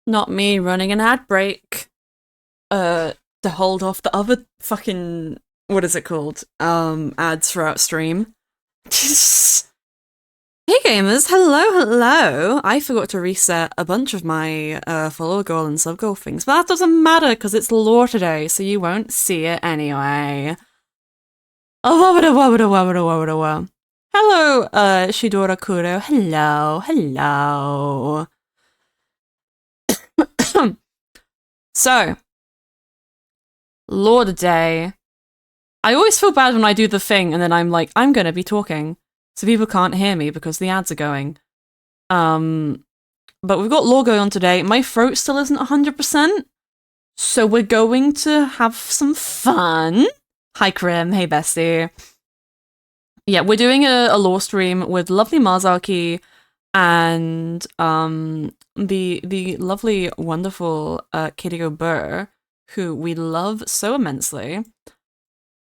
Not me running an ad break. To hold off the other fucking what is it called? Ads throughout stream. Hey gamers, hello. I forgot to reset a bunch of my follow goal and sub goal things, but that doesn't matter because it's lore today, so you won't see it anyway. Oh, wabba. Hello, Shidora Kuro. Hello. So, lore today. I always feel bad when I do the thing and then I'm like, I'm gonna be talking, so people can't hear me because the ads are going. But we've got lore going on today. My throat still isn't 100%, so we're going to have some fun. Hi, Krim. Hey, bestie. Yeah, we're doing a lore stream with lovely Marzaki and the lovely, wonderful Kiriko Burr, who we love so immensely.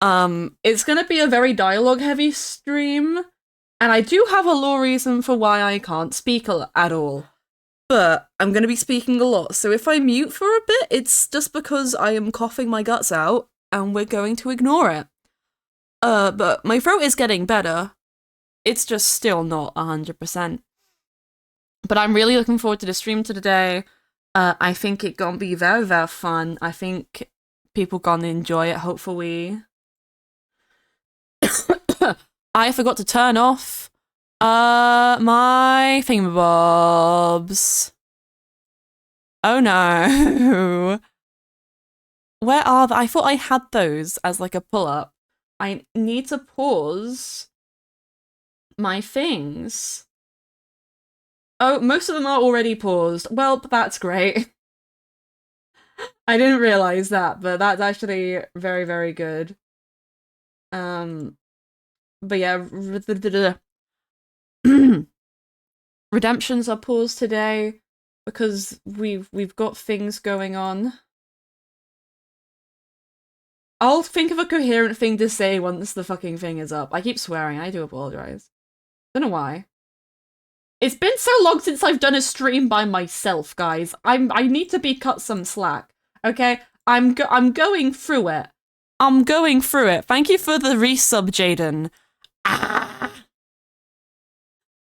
It's gonna be a very dialogue-heavy stream, and I do have a lore reason for why I can't speak at all. But I'm gonna be speaking a lot, so if I mute for a bit, it's just because I am coughing my guts out, and we're going to ignore it. But my throat is getting better. It's just still not 100%. But I'm really looking forward to the stream today. I think it gonna be very, very fun. I think people gonna enjoy it, hopefully. I forgot to turn off my thingamabobs. Oh no. Where are they? I thought I had those as like a pull-up. I need to pause my things. Oh, most of them are already paused. Well, that's great. I didn't realize that, but that's actually very, very good. But yeah, redemptions are paused today because we've got things going on. I'll think of a coherent thing to say once the fucking thing is up. I keep swearing, I do apologize. Don't know why. It's been so long since I've done a stream by myself, guys. I need to be cut some slack. Okay? I'm going through it. I'm going through it. Thank you for the resub, Jaden. Ah.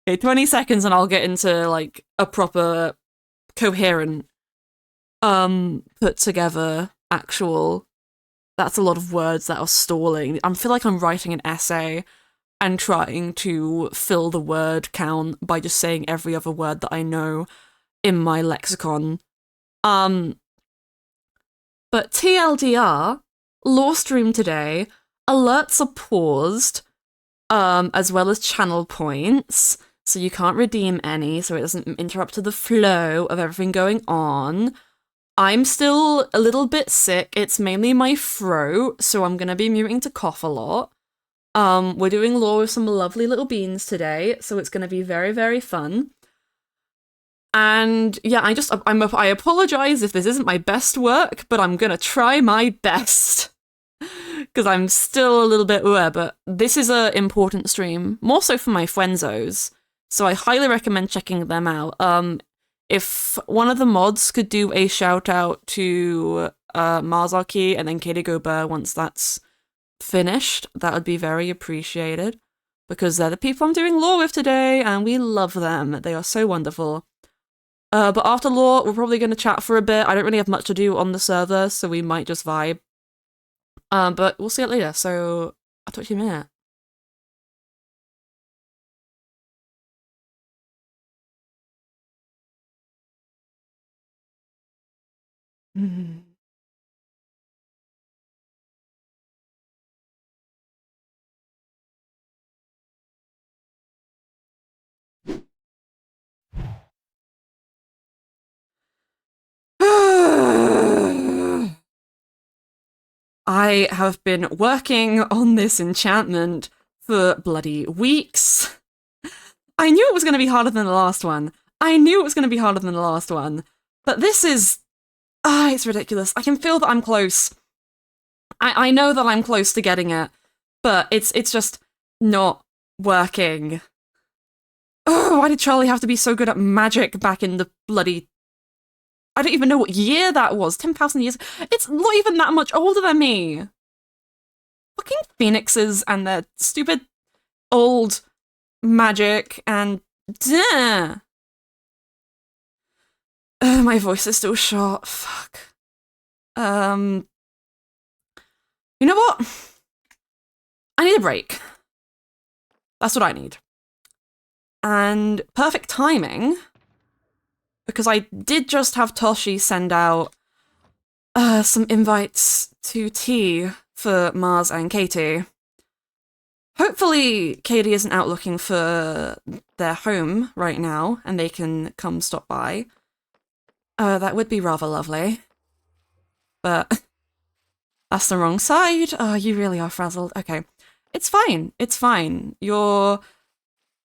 Okay, 20 seconds and I'll get into like a proper coherent put together actual. That's a lot of words that are stalling. I feel like I'm writing an essay and trying to fill the word count by just saying every other word that I know in my lexicon. But TLDR, lore stream today, alerts are paused, as well as channel points, so you can't redeem any, so it doesn't interrupt the flow of everything going on. I'm still a little bit sick. It's mainly my throat, so I'm gonna be muting to cough a lot. We're doing lore with some lovely little beans today, so it's gonna be very, very fun. And yeah, I apologize if this isn't my best work, but I'm gonna try my best. Because I'm still a little bit but this is a important stream, more so for my frienzos, so I highly recommend checking them out. If one of the mods could do a shout out to Marzaki and then Katie Gobert once that's finished, that would be very appreciated, because they're the people I'm doing lore with today, and we love them. They are so wonderful. But after lore, we're probably going to chat for a bit. I don't really have much to do on the server, so we might just vibe. But we'll see it later, so I'll talk to you in a minute. I have been working on this enchantment for bloody weeks. I knew it was going to be harder than the last one. But this is... it's ridiculous. I can feel that I'm close. I know that I'm close to getting it, but it's just not working. Oh, why did Charlie have to be so good at magic back in the bloody I don't even know what year that was. 10,000 years. It's not even that much older than me. Fucking phoenixes and their stupid old magic and... Duh. My voice is still short. Fuck. You know what? I need a break. That's what I need. And perfect timing, because I did just have Toshi send out some invites to tea for Mars and Katie. Hopefully Katie isn't out looking for their home right now, and they can come stop by. That would be rather lovely. But that's the wrong side. Oh, you really are frazzled. Okay. It's fine. It's fine. You're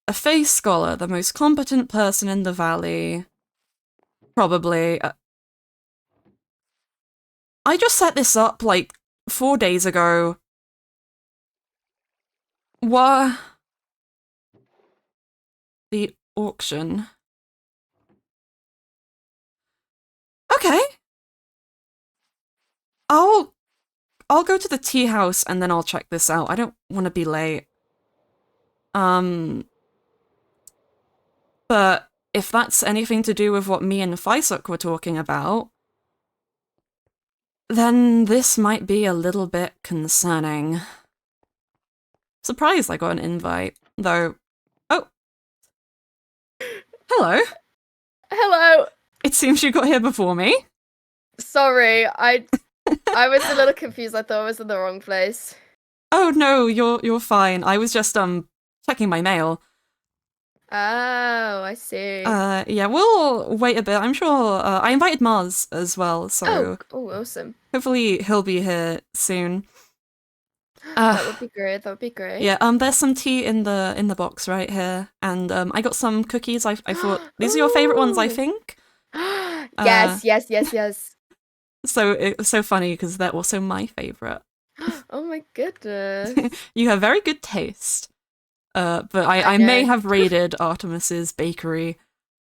a face scholar, the most competent person in the valley. Probably. I just set this up, like, 4 days ago. What? The auction. Okay. I'll go to the tea house and then I'll check this out. I don't want to be late. But if that's anything to do with what me and Faisuk were talking about, then this might be a little bit concerning. Surprised I got an invite, though. Oh. Hello. Hello. It seems you got here before me. Sorry, I was a little confused. I thought I was in the wrong place. Oh no, you're fine. I was just checking my mail. Oh, I see. Yeah, we'll wait a bit. I'm sure I invited Mars as well, so oh, awesome. Hopefully he'll be here soon. That would be great. That would be great. Yeah, there's some tea in the box right here, and I got some cookies. I thought these are your favorite ones, I think. Yes. So it was so funny because they're also my favorite. Oh my goodness. You have very good taste. But I may have raided Artemis's bakery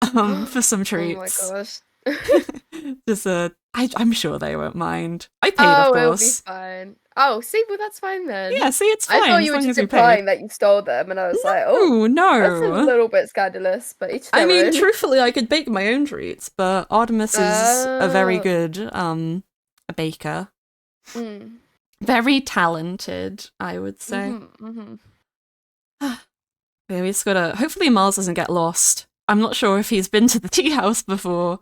for some treats. Oh my gosh. Just I'm sure they won't mind. I paid, of course. It'll be fine. Oh, see, well that's fine then. Yeah, see, it's fine. I thought you were just implying that you stole them, and I was like, oh, no, that's a little bit scandalous. But each their I mean, own. truthfully, I could bake my own treats, but Artemis is a very good a baker. Mm. Very talented, I would say. Yeah, we just gotta. Hopefully, Mars doesn't get lost. I'm not sure if he's been to the tea house before.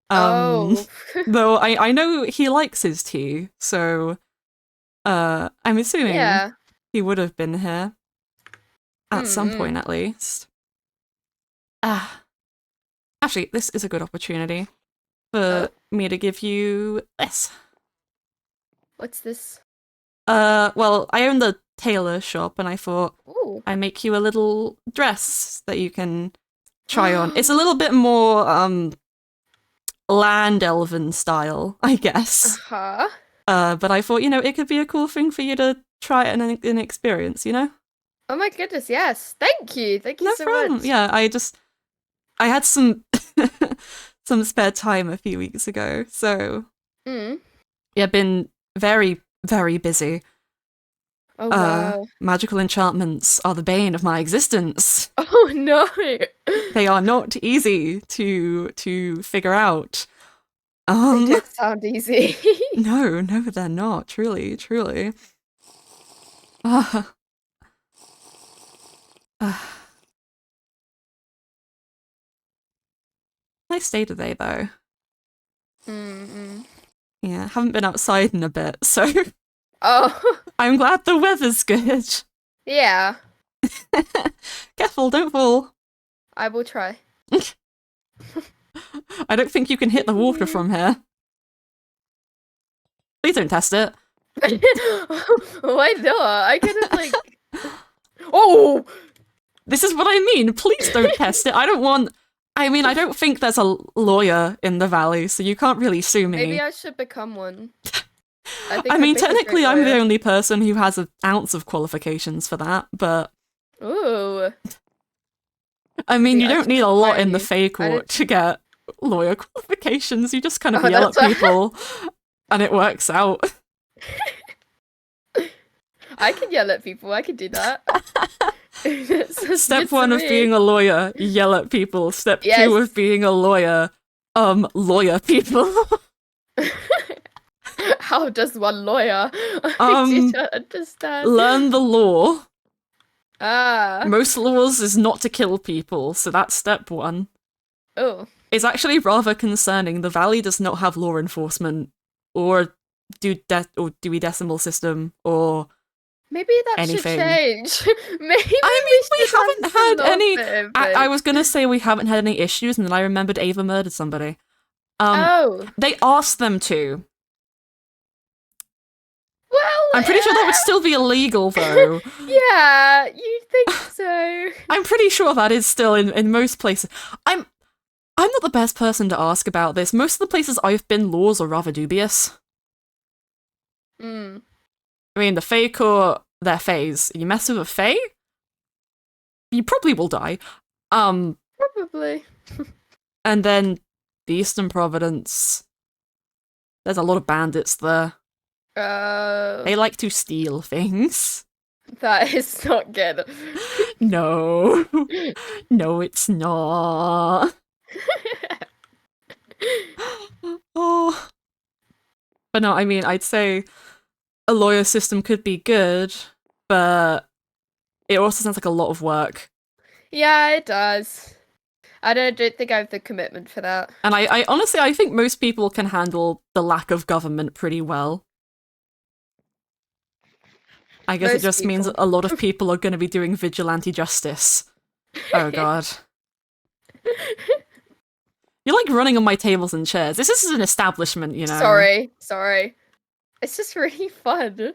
Though I know he likes his tea, so I'm assuming he would have been here at some point at least. Actually, this is a good opportunity for me to give you this. What's this? Well, I own the tailor shop, and I thought Ooh. I make you a little dress that you can try on. It's a little bit more land elven style, I guess. But I thought, it could be a cool thing for you to try and experience, Oh my goodness, yes. Thank you no so problem. much. Yeah, I had some some spare time a few weeks ago, so yeah, been very, very busy. Oh wow. Magical enchantments are the bane of my existence. Oh no. They are not easy to figure out. They don't sound easy. No, they're not. Truly. Nice day today, though. Yeah, haven't been outside in a bit, so I'm glad the weather's good. Yeah. Careful, don't fall. I will try. I don't think you can hit the water from here. Please don't test it. Why not? I couldn't Oh! This is what I mean. Please don't test it. I don't think there's a lawyer in the valley, so you can't really sue me. Maybe I should become one. I mean, technically I'm the only person who has an ounce of qualifications for that, but... Ooh. I mean, you don't need a lot in the Fae Court to get lawyer qualifications. You just kind of Oh, yell at that's people, and it works out. I can yell at people. I can do that. Sounds Step good to 1 of me. being a lawyer, yell at people. Step 2 Yes. of being a lawyer, lawyer people. How does one lawyer? I do not understand. Learn the law. Ah. Most laws is not to kill people, so that's step 1. Oh. It's actually rather concerning. The Valley does not have law enforcement, or Dewey Decimal System, or Maybe that anything. should change. Maybe we haven't had any. I was was gonna say we haven't had any issues, and then I remembered Ava murdered somebody. Oh. They asked them to. Well, I'm pretty sure that would still be illegal, though. Yeah, you think so? I'm pretty sure that is still in most places. I'm not the best person to ask about this. Most of the places I've been, laws are rather dubious. Mm. I mean, the Fae Court, they're Faes. You mess with a Fae, you probably will die. Probably. And then the Eastern Providence, there's a lot of bandits there. They like to steal things. That is not good. No. No, it's not. Oh. But no, I mean, I'd say a lawyer system could be good, but it also sounds like a lot of work. Yeah, it does. I don't think I have the commitment for that. And I honestly, I think most people can handle the lack of government pretty well. I guess it just means a lot of people are going to be doing vigilante justice. Oh god. You're like running on my tables and chairs. This is an establishment, you know. Sorry. It's just really fun.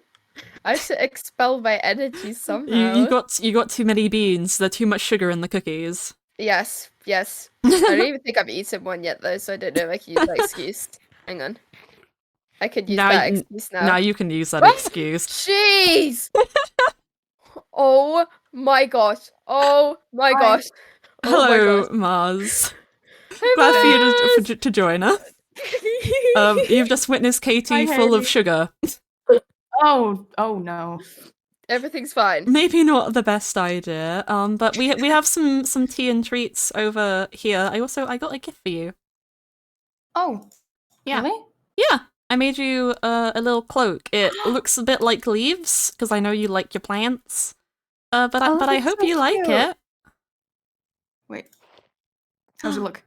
I have to expel my energy somehow. You got too many beans. There's too much sugar in the cookies. Yes. I don't even think I've eaten one yet though, so I don't know if I can use that excuse. Hang on. I could use that excuse now. Now you can use that excuse. Jeez! Oh my gosh. Oh my gosh. Hello, Mars. Hey, Glad Mars. for you to join us. You've just witnessed Katie full of sugar. Oh no. Everything's fine. Maybe not the best idea. But we have some tea and treats over here. I got a gift for you. Oh. Yeah. Really? Yeah. I made you a little cloak. It looks a bit like leaves because I know you like your plants. But I hope you like it. Wait. How's it look?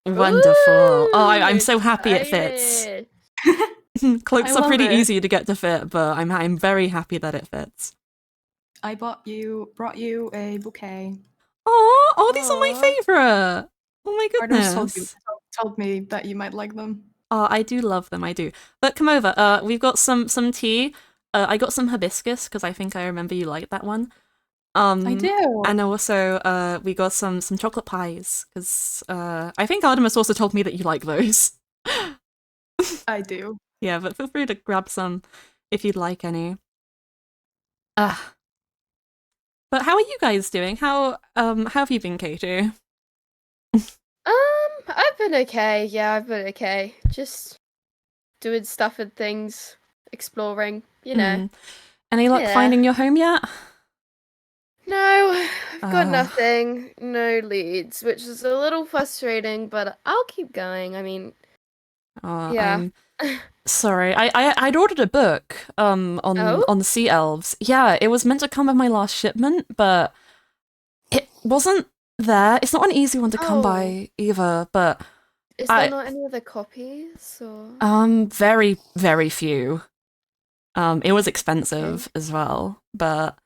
Wonderful. Ooh, Oh, I'm so happy it fits. Cloaks are pretty easy to get to fit, but I'm very happy that it fits. I brought you a bouquet. Oh, these are my favorite. Oh my goodness. Artemis told me that you might like them. Oh, I do love them, I do. But come over. We've got some tea. I got some hibiscus because I think I remember you liked that one. I do. And also, we got some chocolate pies because I think Artemis also told me that you like those. I do. Yeah, but feel free to grab some if you'd like any. But how are you guys doing? How have you been, Katie? I've been okay. Yeah, I've been okay. Just doing stuff and things, exploring, you know. Any luck finding your home yet? No, I've got nothing. No leads, which is a little frustrating, but I'll keep going. I mean, yeah. I'm sorry. I'd ordered a book on the Sea Elves. Yeah, it was meant to come with my last shipment, but it wasn't there. It's not an easy one to come by either, but is there not any other copies or very, very few. It was expensive as well, but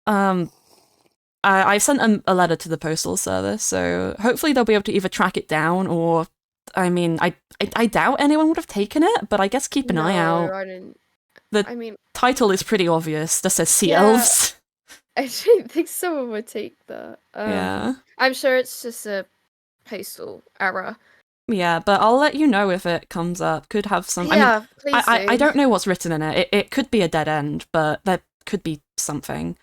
I sent a letter to the postal service, so hopefully they'll be able to either track it down or, I mean, I doubt anyone would have taken it, but I guess keep an eye out. I mean, title is pretty obvious. That says Sea Elves. I don't think someone would take that. Yeah. I'm sure it's just a postal error. Yeah, but I'll let you know if it comes up. Could have some. Yeah, please do. I don't know what's written in it. It could be a dead end, but there could be something.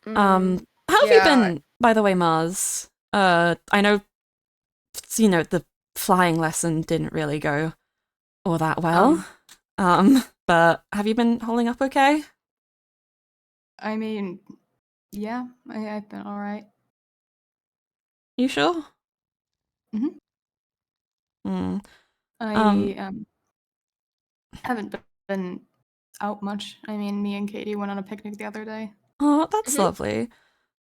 How have you been, by the way, Mars? I know the flying lesson didn't really go all that well. But have you been holding up okay? I mean, yeah, I've been all right. You sure? Mhm. Hmm. I haven't been out much. I mean, me and Katie went on a picnic the other day. Oh, that's lovely.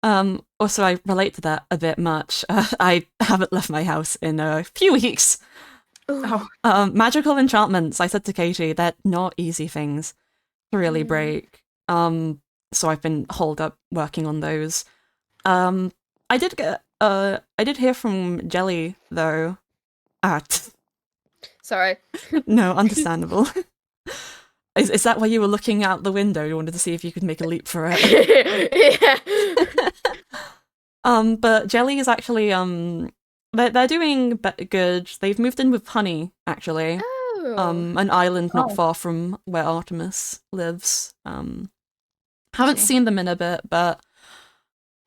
Also, I relate to that a bit much. I haven't left my house in a few weeks. Oh, Magical enchantments, I said to Katie, they're not easy things to really break. So I've been holed up working on those. I did hear from Jelly though. Sorry. No, understandable. Is that why you were looking out the window? You wanted to see if you could make a leap for it? Yeah. But Jelly is actually they're doing good. They've moved in with Honey actually. Oh. An island not Oh. far from where Artemis lives. Haven't See. seen them in a bit, but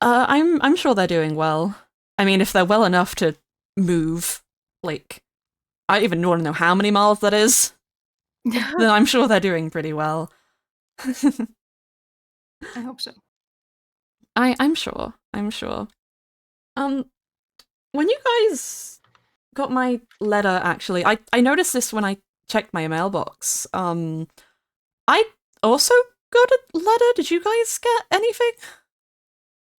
I'm sure they're doing well. I mean, if they're well enough to move, like I don't even want to know how many miles that is, then I'm sure they're doing pretty well. I hope so. I'm sure. I'm sure. When you guys got my letter, actually, I noticed this when I checked my mailbox. I also got a letter. Did you guys get anything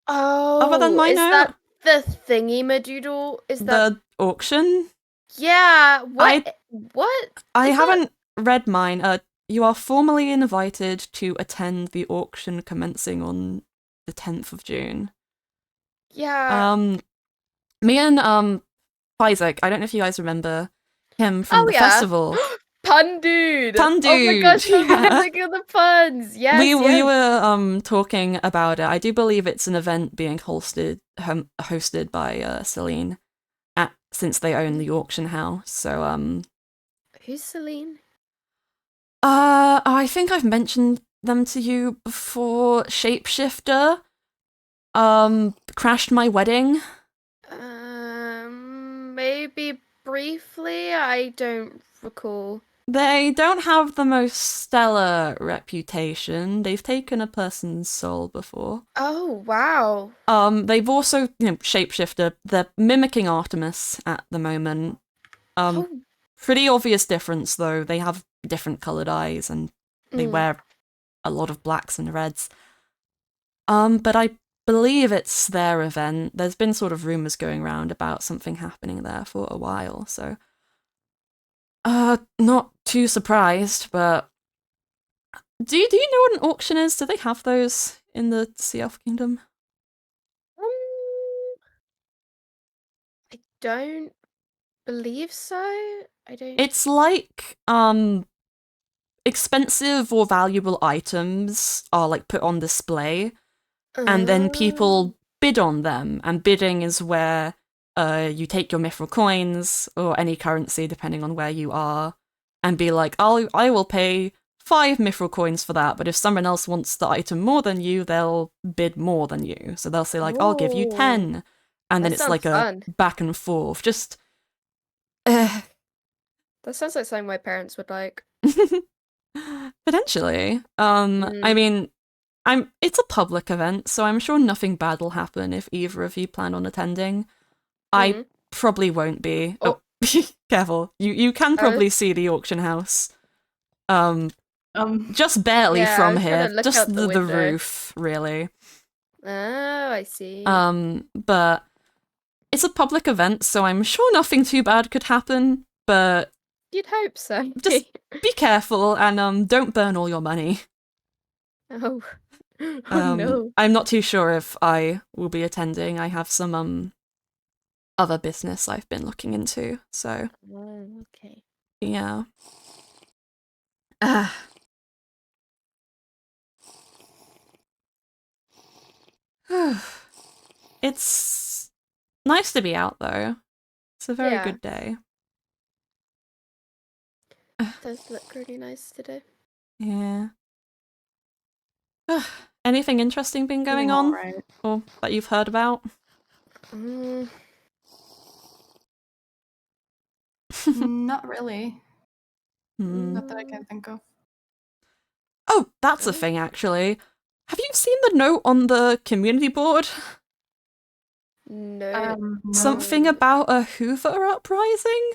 other than Oh, my is note? that the thingy madoodle? Is that The auction? yeah? What? What? I is that? haven't read mine. You are formally invited to attend the auction commencing on the 10th of June. Yeah. Me and Isaac, I don't know if you guys remember him from Oh the yeah. festival. Pun dude. Pun Oh my dude, gosh, I'm yeah. thinking of the puns. Yes, We yes. were talking about it. I do believe it's an event being hosted by Celine since they own the auction house. So Who's Celine? I think I've mentioned them to you before. Shapeshifter crashed my wedding. Maybe briefly. I don't recall. They don't have the most stellar reputation. They've taken a person's soul before. Oh wow. They've also, Shapeshifter, they're mimicking Artemis at the moment. Oh. Pretty obvious difference though. They have different colored eyes and they wear a lot of blacks and reds. But I believe it's their event. There's been sort of rumors going around about something happening there for a while, so not too surprised, but do you know what an auction is? Do they have those in the Sea Elf Kingdom? I don't believe so. I don't. It's like expensive or valuable items are like put on display and then people bid on them, and bidding is where you take your Mythrill coins or any currency depending on where you are and be like, I will pay 5 Mythrill coins for that, but if someone else wants the item more than you, they'll bid more than you. So they'll say like, I'll give you 10. And then That it's like sounds a fun. back and forth. Just That sounds like something my parents would like. potentially. I mean, it's a public event, so I'm sure nothing bad will happen if either of you plan on attending. I probably won't be. Oh, careful. You can probably see the auction house. Just barely yeah, I from was trying here. to look Just out the the window. roof, really. Oh, I see. But it's a public event, so I'm sure nothing too bad could happen, but You'd hope so. just be careful and don't burn all your money. Oh. Oh no. I'm not too sure if I will be attending. I have some other business I've been looking into, so Okay. yeah. It's nice to be out though. It's a very good day. It does look really nice today. Yeah. Anything interesting been going on? Right. Or that you've heard about? Not really. Hmm. Not that I can think of. Oh, that's a thing, actually. Have you seen the note on the community board? No. No. Something about a Hoover uprising?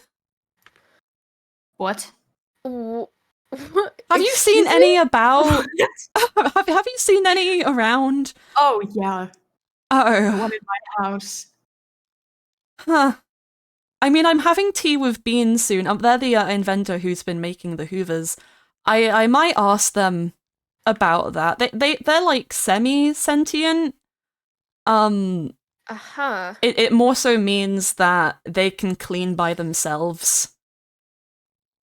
What? Have you seen any about... have you seen any around? Oh, yeah. The Oh. one in my house. Huh. I mean, I'm having tea with Bean soon. They're the inventor who's been making the Hoovers. I might ask them about that. They're like semi-sentient. Uh-huh. It more so means that they can clean by themselves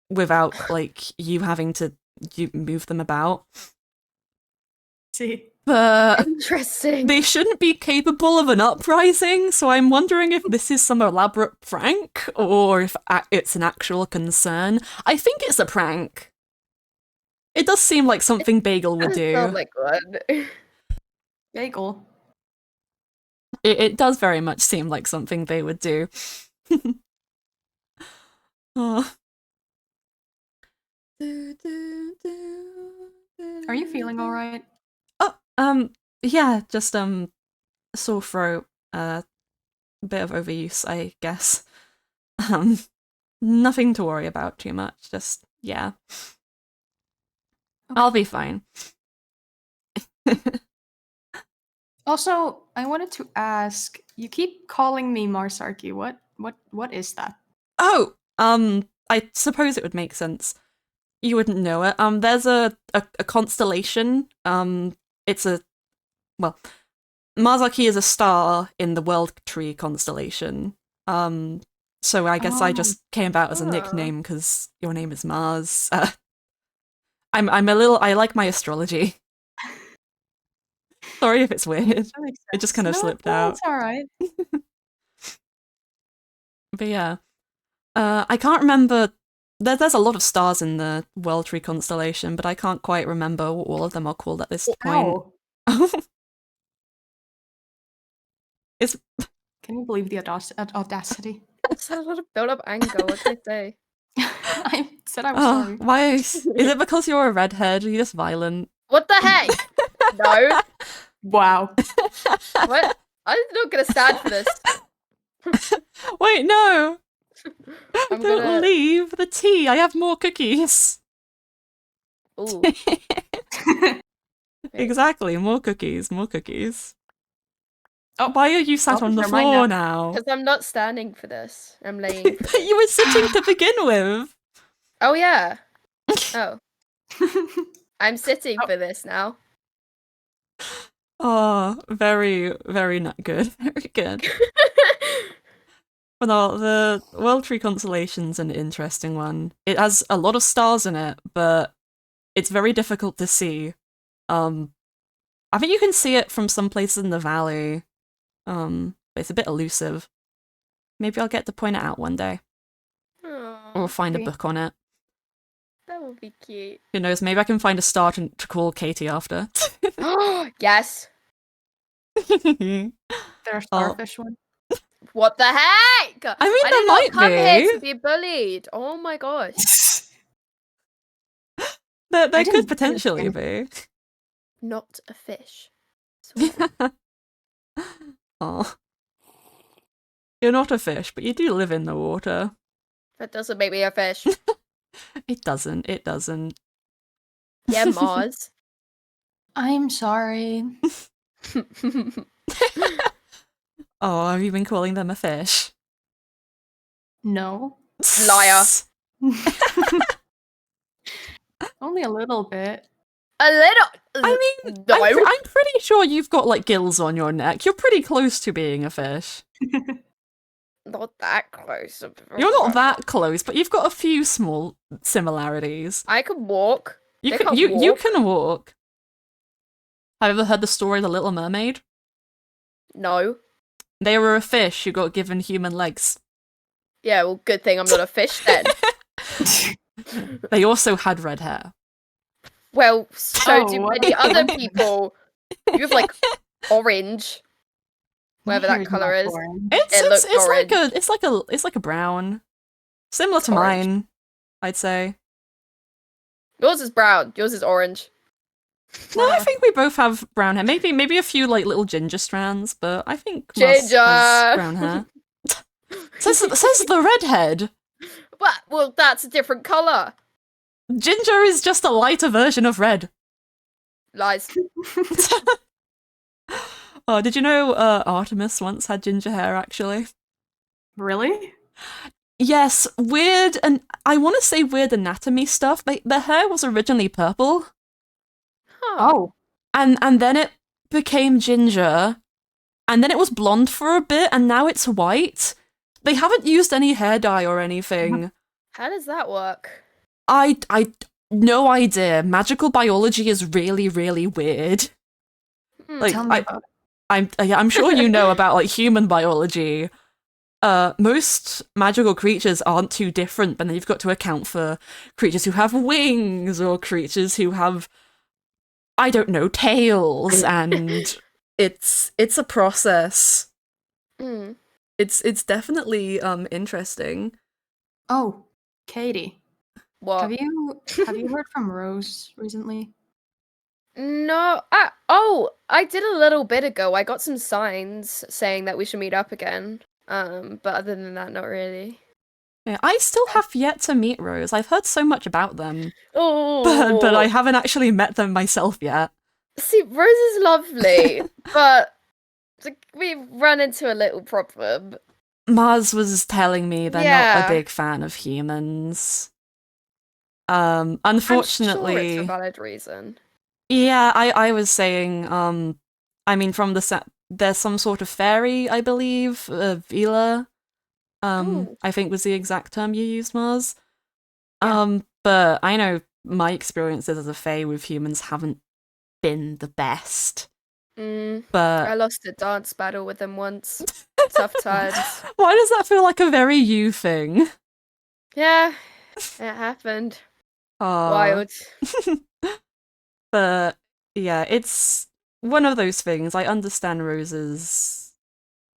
without like you having to move them about. See. But Interesting. they shouldn't be capable of an uprising, so I'm wondering if this is some elaborate prank or if it's an actual concern. I think it's a prank. It does seem like something Bagel would do. Sound like one. Bagel. It does very much seem like something they would do. Oh. Are you feeling all right? Oh, yeah, just sore throat, a bit of overuse, I guess. Nothing to worry about too much. Just yeah, Okay. I'll be fine. Also, I wanted to ask. You keep calling me Marsarky. What is that? Oh, I suppose it would make sense. You wouldn't know it. There's a constellation. It's Marzaki is a star in the World Tree constellation. So I guess I just came about as a nickname because your name is Mars. I like my astrology. Sorry if it's weird. It just kind of slipped out. It's all right. But yeah, I can't remember. There's a lot of stars in the World Tree constellation, but I can't quite remember what all of them are called at this point. It's. Can you believe the audacity? That's a lot of build-up anger. What can I say? I said I was sorry. Why is it because you're a redhead? Are you just violent? What the heck? No. Wow. What? I'm not gonna stand for this. Wait, no. I'm Don't gonna leave the tea. I have more cookies. Ooh. Exactly, more cookies, more cookies. Oh, why are you sat on the floor now? Because I'm not standing for this. I'm laying. But you were sitting to begin with. Oh yeah. Oh. I'm sitting for this now. Oh, very, very not good. Very good. But no, the World Tree Constellation's an interesting one. It has a lot of stars in it, but it's very difficult to see. I think you can see it from some places in the valley. But it's a bit elusive. Maybe I'll get to point it out one day. Aww, or find a book on it. that would be cute. Who knows, maybe I can find a star to call Katie after. Yes. There's a starfish one. What the heck? I mean, I there did might not come be. here to be bullied. Oh my gosh. There could potentially be. Not a fish. Oh. You're not a fish, but you do live in the water. That doesn't make me a fish. It doesn't. It doesn't. Yeah, Mars. I'm sorry. Oh, have you been calling them a fish? No. Liar. Only a little bit. A little. I mean, no. I'm pretty sure you've got like gills on your neck. You're pretty close to being a fish. Not that close. You're not that close, but you've got a few small similarities. I can walk. You can walk. Have you ever heard the story of the Little Mermaid? No. They were a fish who got given human legs. Yeah, well, good thing I'm not a fish then. They also had red hair. Well, so do what? many other people. You have like orange, whatever that Here's color my is. boring. It's looks like orange. it's like a brown Similar to orange. mine, I'd say. Yours is brown. Yours is orange. No, I Whatever. think we both have brown hair. Maybe a few like little ginger strands, but I think Mars has Ginger. brown hair. says the redhead. What? Well, that's a different color. Ginger is just a lighter version of red. Lies. Oh, did you know Artemis once had ginger hair, actually? Really? Yes, weird, and I want to say weird anatomy stuff. Their hair was originally purple, Huh. Oh. and then it became ginger, and then it was blonde for a bit, and now it's white. They haven't used any hair dye or anything. How does that work? I no idea. Magical biology is really, really weird. Like, Tell me about it. I'm sure you know about like human biology. Most magical creatures aren't too different, but then you've got to account for creatures who have wings or creatures who have, I don't know, tails, and it's a process. Mm. It's definitely interesting. Oh, Katie. What? Have you heard from Rose recently? No. I did a little bit ago. I got some signs saying that we should meet up again. But other than that, not really. Yeah, I still have yet to meet Rose. I've heard so much about them, Oh, but I haven't actually met them myself yet. see, Rose is lovely, but we've run into a little problem. Mars was telling me they're not Yeah. a big fan of humans. I'm Unfortunately, sure it's a valid reason. yeah, I was saying, I mean, from the set, there's some sort of fairy, I believe, Vila, Ooh. I think was the exact term you used, Mars. Yeah. But I know my experiences as a fae with humans haven't been the best. I But lost a dance battle with them once. Tough times. why does that feel like a very you thing? Yeah, it happened. Aw. Wild. But yeah, it's one of those things. I understand Rose's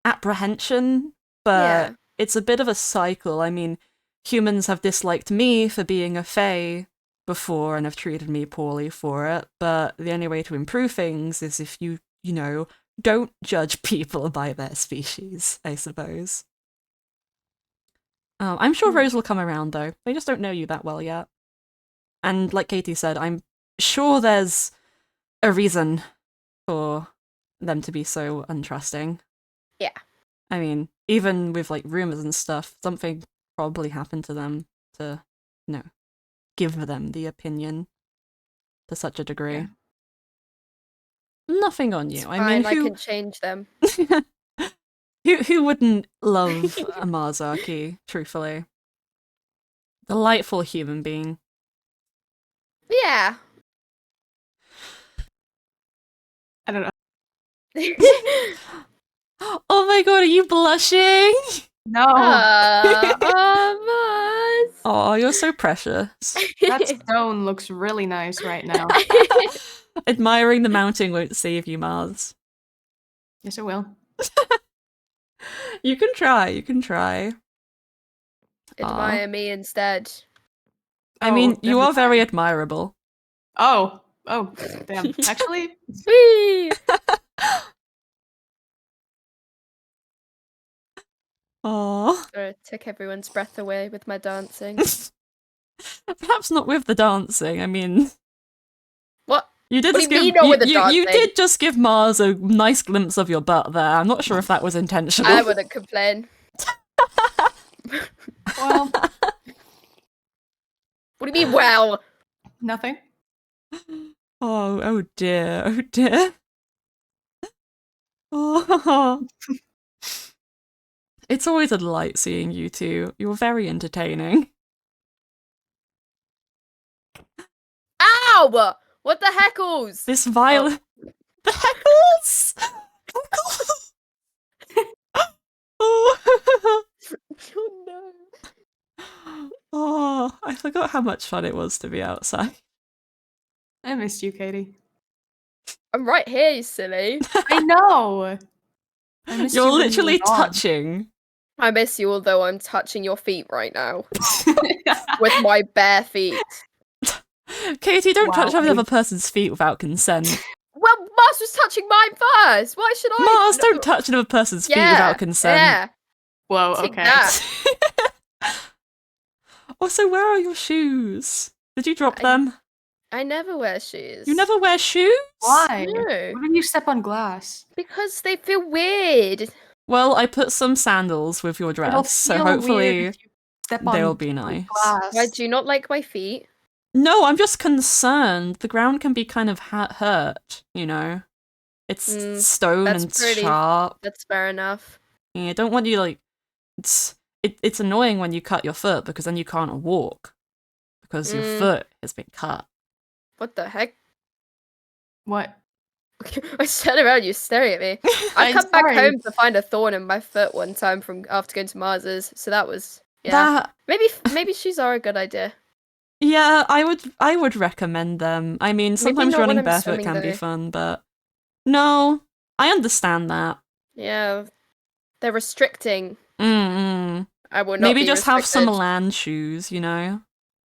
apprehension, but Yeah. it's a bit of a cycle. I mean, humans have disliked me for being a fae before and have treated me poorly for it, but the only way to improve things is if you know, don't judge people by their species, I suppose. I'm sure Rose will come around, though. They just don't know you that well yet. And like Katie said, I'm sure there's a reason for them to be so untrusting. Yeah. I mean, even with like rumors and stuff, something probably happened to them to, give them the opinion to such a degree. Yeah. Nothing on you. It's I mean, fine, I can change them. who wouldn't love a Marzarki, truthfully? Delightful human being. Yeah. I don't know. Oh my god, are you blushing? No. Oh, you're so precious. That stone looks really nice right now. Admiring the mountain won't save you, Mars. Yes, it will. You can try. Admire me instead. I mean, Oh, you every are very time. admirable. Oh, damn. Actually, Whee! Oh, Took everyone's breath away with my dancing. perhaps not with the dancing. I mean, What? you did What just do you give mean not with the you dancing? did just give Mars a nice glimpse of your butt there. I'm not sure if that was intentional. I wouldn't complain. well, What do you mean, well? nothing. Oh dear. Oh. It's always a delight seeing you two. You're very entertaining. Ow! What the heckles? This violent... The heckles! Oh. Oh no. Oh, I forgot how much fun it was to be outside. I missed you, Katie. I'm right here, you silly. I know. I missed You're you when you literally were gone. touching I miss you, although I'm touching your feet right now with my bare feet. Katie, don't touch Wow. another person's feet without consent. Well, Mars was touching mine first. Why should I? Mars, No. don't touch another person's feet Yeah, without consent. Yeah. Whoa, Take okay. that. Also, where are your shoes? Did you drop them? I never wear shoes. You never wear shoes? Why? No. What if you step on glass? Because they feel weird. Well, I put some sandals with your It'll dress, so feel weird hopefully if you step on they'll be nice. glass. I do not like my feet. No, I'm just concerned. The ground can be kind of hurt, you know? It's stone that's and pretty- sharp. That's fair enough. Yeah, I don't want you, like... It's annoying when you cut your foot, because then you can't walk. Because your foot has been cut. What the heck? What? I turned around, you staring at me. I come back home to find a thorn in my foot one time from after going to Mars's, so that was maybe shoes are a good idea. Yeah, I would recommend them. I mean, sometimes not when running I'm barefoot swimming, can be though. fun, but no, I understand that. Yeah, they're restricting. Mm-mm. I will not Maybe be just have some restricted. land shoes, you know?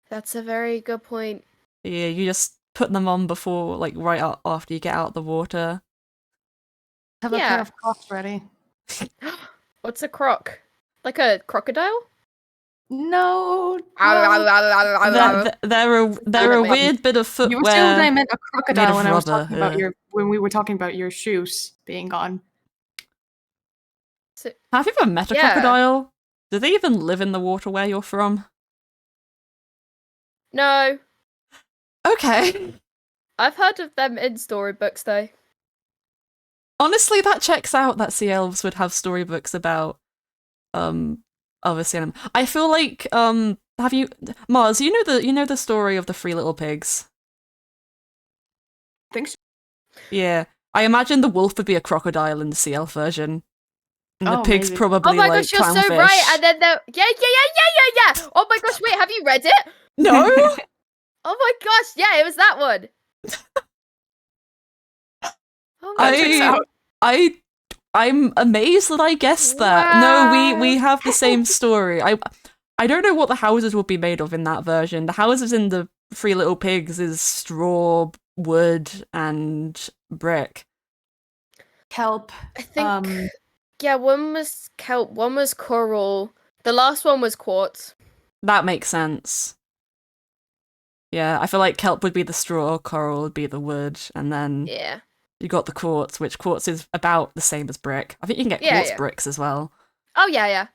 That's a very good point. Yeah, you just put them on before, like, right after you get out the water. Have a Yeah. pair of Crocs ready. What's a croc? Like a crocodile? No. They're a weird bit of footwear. You assumed I meant a crocodile when I was rubber, talking about when we were talking about your shoes being gone. Have you ever met a crocodile? Do they even live in the water where you're from? No. Okay. I've heard of them in storybooks, though. Honestly, that checks out that sea elves would have storybooks about other sea animals. I feel like have you Mars, you know the story of the three little pigs? Think so. Yeah. I imagine the wolf would be a crocodile in the sea elf version. And the pig's maybe. probably Oh my like gosh, you're clownfish. so right. And then yeah. Oh my gosh, wait, have you read it? No. Oh my gosh, yeah, it was that one. Oh my I'm amazed that I guessed that. No, we have the same story. I don't know what the houses would be made of in that version. The houses in the Three Little Pigs is straw, wood, and brick. Kelp. I think yeah, one was kelp, one was coral. The last one was quartz. That makes sense. Yeah, I feel like kelp would be the straw, coral would be the wood, and then you got the quartz, which quartz is about the same as brick. I think you can get quartz bricks as well. Oh yeah.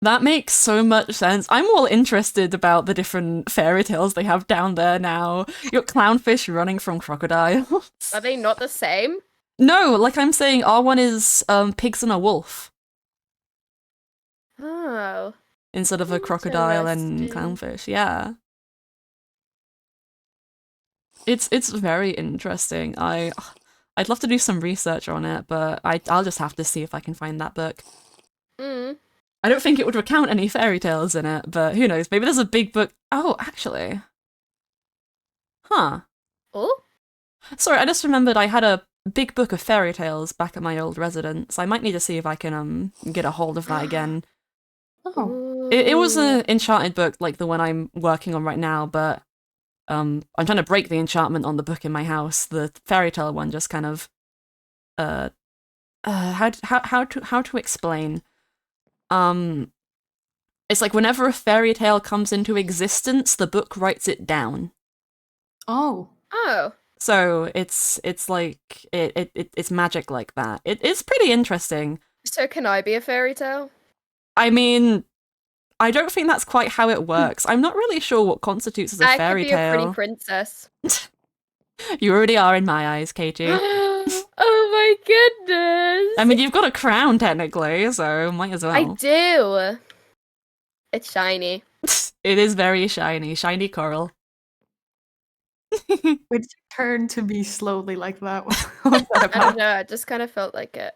That makes so much sense. I'm all interested about the different fairy tales they have down there now. You got clownfish running from crocodiles. Are they not the same? No, like I'm saying, our one is pigs and a wolf. Oh. Instead of a crocodile and Interesting. clownfish, yeah. It's very interesting. I'd love to do some research on it, but I'll just have to see if I can find that book. I don't think it would recount any fairy tales in it, but who knows? Maybe there's a big book. Oh, actually. Huh. Oh? Sorry, I just remembered I had a big book of fairy tales back at my old residence. I might need to see if I can get a hold of that again. Oh. It was an enchanted book like the one I'm working on right now, but I'm trying to break the enchantment on the book in my house. The fairy tale one just kind of how to explain. It's like whenever a fairy tale comes into existence, the book writes it down. Oh. So it's like it's magic like that. It's pretty interesting. So can I be a fairy tale? I mean, I don't think that's quite how it works. I'm not really sure what constitutes as a fairy tale. I could be a pretty princess. You already are in my eyes, Katie. Oh my goodness! I mean, you've got a crown technically, so might as well. I do. It's shiny. It is very shiny, shiny coral. It's turned to be slowly like that. What's that I about? don't know. I just kind of felt like it.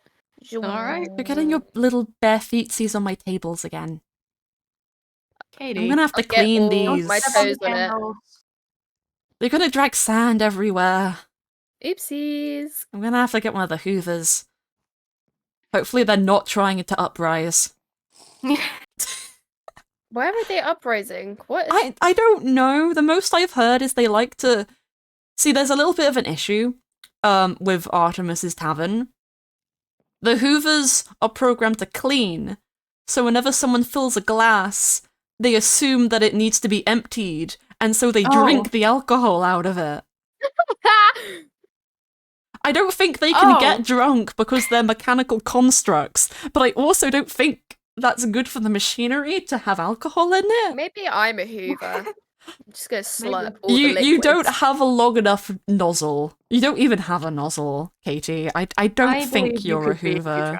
Alright. You're getting your little bare feetsies on my tables again. Katie. I'm gonna have to I'll get clean all these. my toes on it. They're gonna drag sand everywhere. Oopsies. I'm gonna have to get one of the hoovers. Hopefully they're not trying to uprise. Why are they uprising? What? I don't know. The most I've heard is they like to... See, there's a little bit of an issue with Artemis's Tavern. The Hoovers are programmed to clean, so whenever someone fills a glass, they assume that it needs to be emptied, and so they drink the alcohol out of it. I don't think they can get drunk because they're mechanical constructs, but I also don't think that's good for the machinery to have alcohol in it. Maybe I'm a Hoover. I'm just gonna slurp all the liquids. You don't have a long enough nozzle. You don't even have a nozzle, Katie. I don't think you're a Hoover.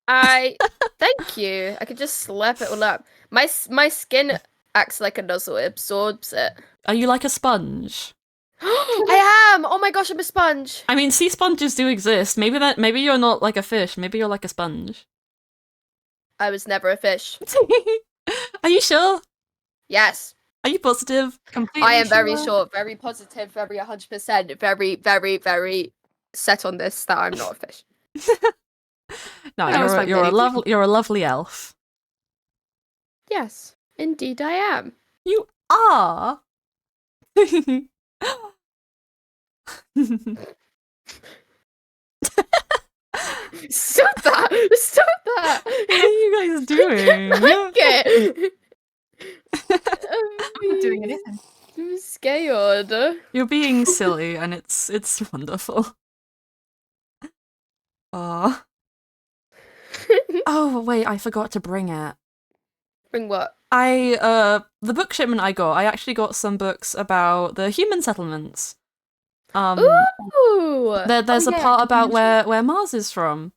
Thank you. I could just slurp it all up. My skin acts like a nozzle. It absorbs it. Are you like a sponge? I am! Oh my gosh, I'm a sponge! I mean, sea sponges do exist. Maybe you're not like a fish. Maybe you're like a sponge. I was never a fish. Are you sure? Yes. Are you positive? Completely I am very sure, very positive, very 100%, very, very, very set on this that I'm not a fish. No, you're a lovely elf. Yes, indeed I am. You are. Stop that! Stop that! What are you guys doing? Okay. I'm not doing anything. I'm scared. You're being silly, and it's wonderful. Oh. Oh wait, I forgot to bring it. Bring what? The book shipment I got. I actually got some books about the human settlements. Ooh! There's a part about where Mars is from.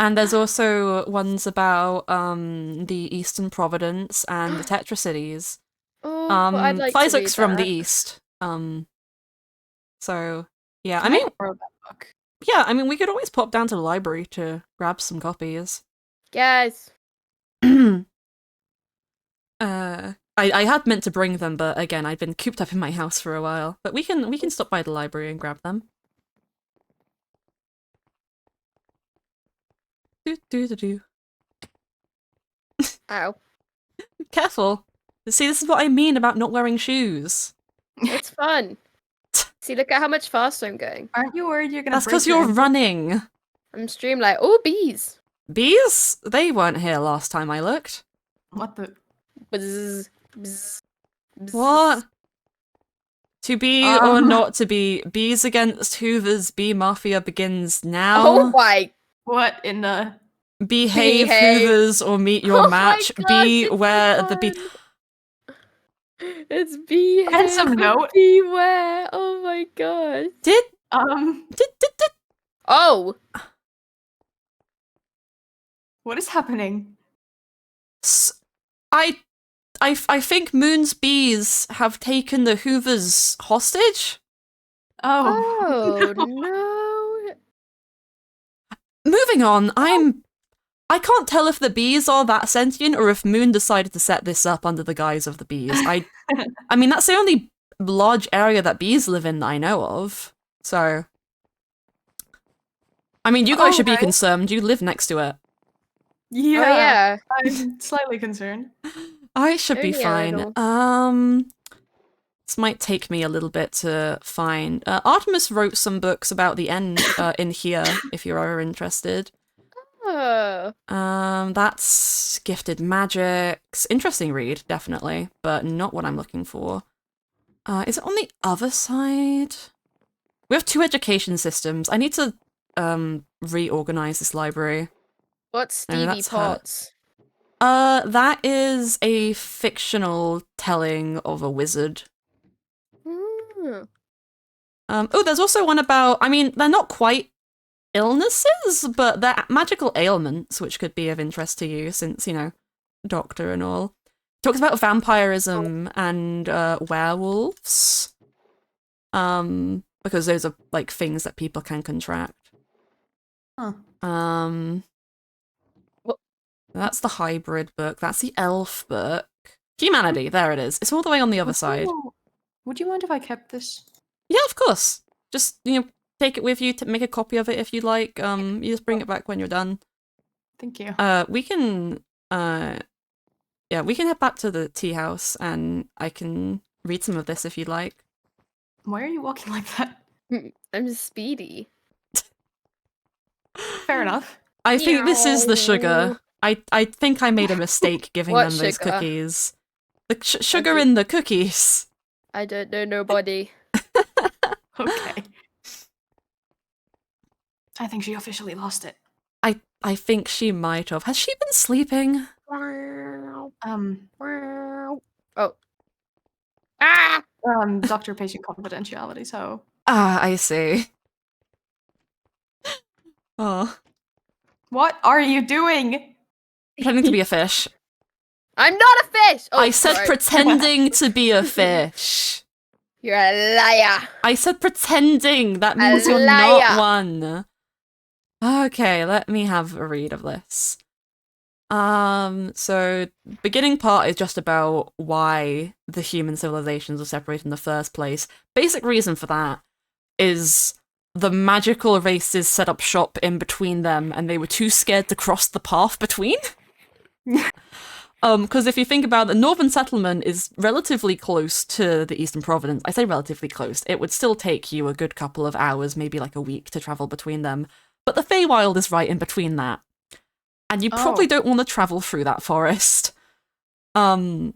And there's also ones about the Eastern Providence and the Tetra Cities. Oh, I'd like to read from that. the East. So yeah, I borrow that book. Yeah, I mean we could always pop down to the library to grab some copies. Yes. I had meant to bring them, but again, I'd been cooped up in my house for a while. But we can stop by the library and grab them. Do. Ow. Careful. See, this is what I mean about not wearing shoes. It's fun. See, look at how much faster I'm going. Aren't you worried you're gonna That's because you're running. I'm streamlined. Oh, bees. Bees? They weren't here last time I looked. What the? Bzz, bzz, bzz. What? To be or not to be, Bees Against Hoover's Bee Mafia begins now. Oh my... What in the... Behave Hoovers or meet your match. Gosh, beware the bee... It's behave. And some note. Beware. Oh my god. Did. Oh. What is happening? I think Moon's bees have taken the Hoovers hostage. Oh no. Moving on, I can't tell if the bees are that sentient or if Moon decided to set this up under the guise of the bees. I mean, that's the only large area that bees live in that I know of. So, I mean, you guys should be concerned. You live next to it. Yeah. Oh, yeah. I'm slightly concerned. I should be fine. This might take me a little bit to find. Artemis wrote some books about the end in here, if you're ever interested. Oh. That's Gifted Magics. Interesting read, definitely, but not what I'm looking for. Is it on the other side? We have 2 education systems. I need to reorganize this library. What's Stevie Potts? That is a fictional telling of a wizard. Oh, there's also one about, I mean, they're not quite illnesses, but they're magical ailments, which could be of interest to you since, you know, doctor and all. Talks about vampirism and werewolves. Because those are, like, things that people can contract. Huh. That's the hybrid book. That's the elf book. Humanity, there it is. It's all the way on the other side. Would you mind if I kept this? Yeah, of course. Just, you know, take it with you to make a copy of it if you'd like. You just bring it back when you're done. Thank you. We can Yeah, we can head back to the tea house, and I can read some of this if you'd like. Why are you walking like that? I'm speedy. Fair enough. I think this is the sugar. I think I made a mistake giving What them those sugar? cookies. The sugar in the cookies. I don't know nobody. Okay. I think she officially lost it. I think she might have. Has she been sleeping? Oh. Doctor-patient confidentiality, so... Ah, I see. Oh. What are you doing? Pretending to be a fish. I'm not a fish! Oh, I said sorry. pretending to be a fish. You're a liar. I said pretending. That means you're not one. Okay, let me have a read of this. So beginning part is just about why the human civilizations were separated in the first place. Basic reason for that is the magical races set up shop in between them, and they were too scared to cross the path between. Because if you think about it, the northern settlement is relatively close to the eastern province. I say relatively close. It would still take you a good couple of hours, maybe like a week, to travel between them. But the Feywild is right in between that. And you probably don't want to travel through that forest. But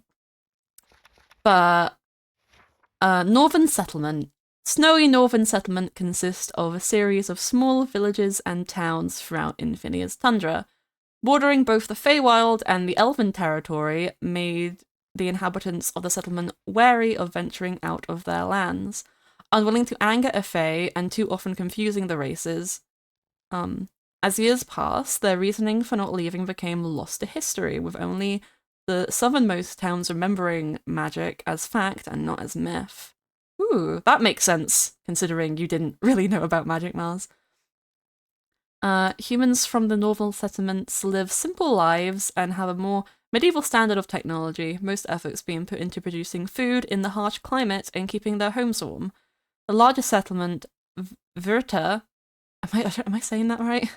northern settlement. Snowy northern settlement consists of a series of small villages and towns throughout Infinia's tundra. Bordering both the Feywild and the Elven territory made the inhabitants of the settlement wary of venturing out of their lands, unwilling to anger a Fey and too often confusing the races. As years passed, their reasoning for not leaving became lost to history, with only the southernmost towns remembering magic as fact and not as myth. Ooh, that makes sense, considering you didn't really know about magic, Mars. Humans from the northern settlements live simple lives and have a more medieval standard of technology, most efforts being put into producing food in the harsh climate and keeping their homes warm. The largest settlement, Virta, am I saying that right?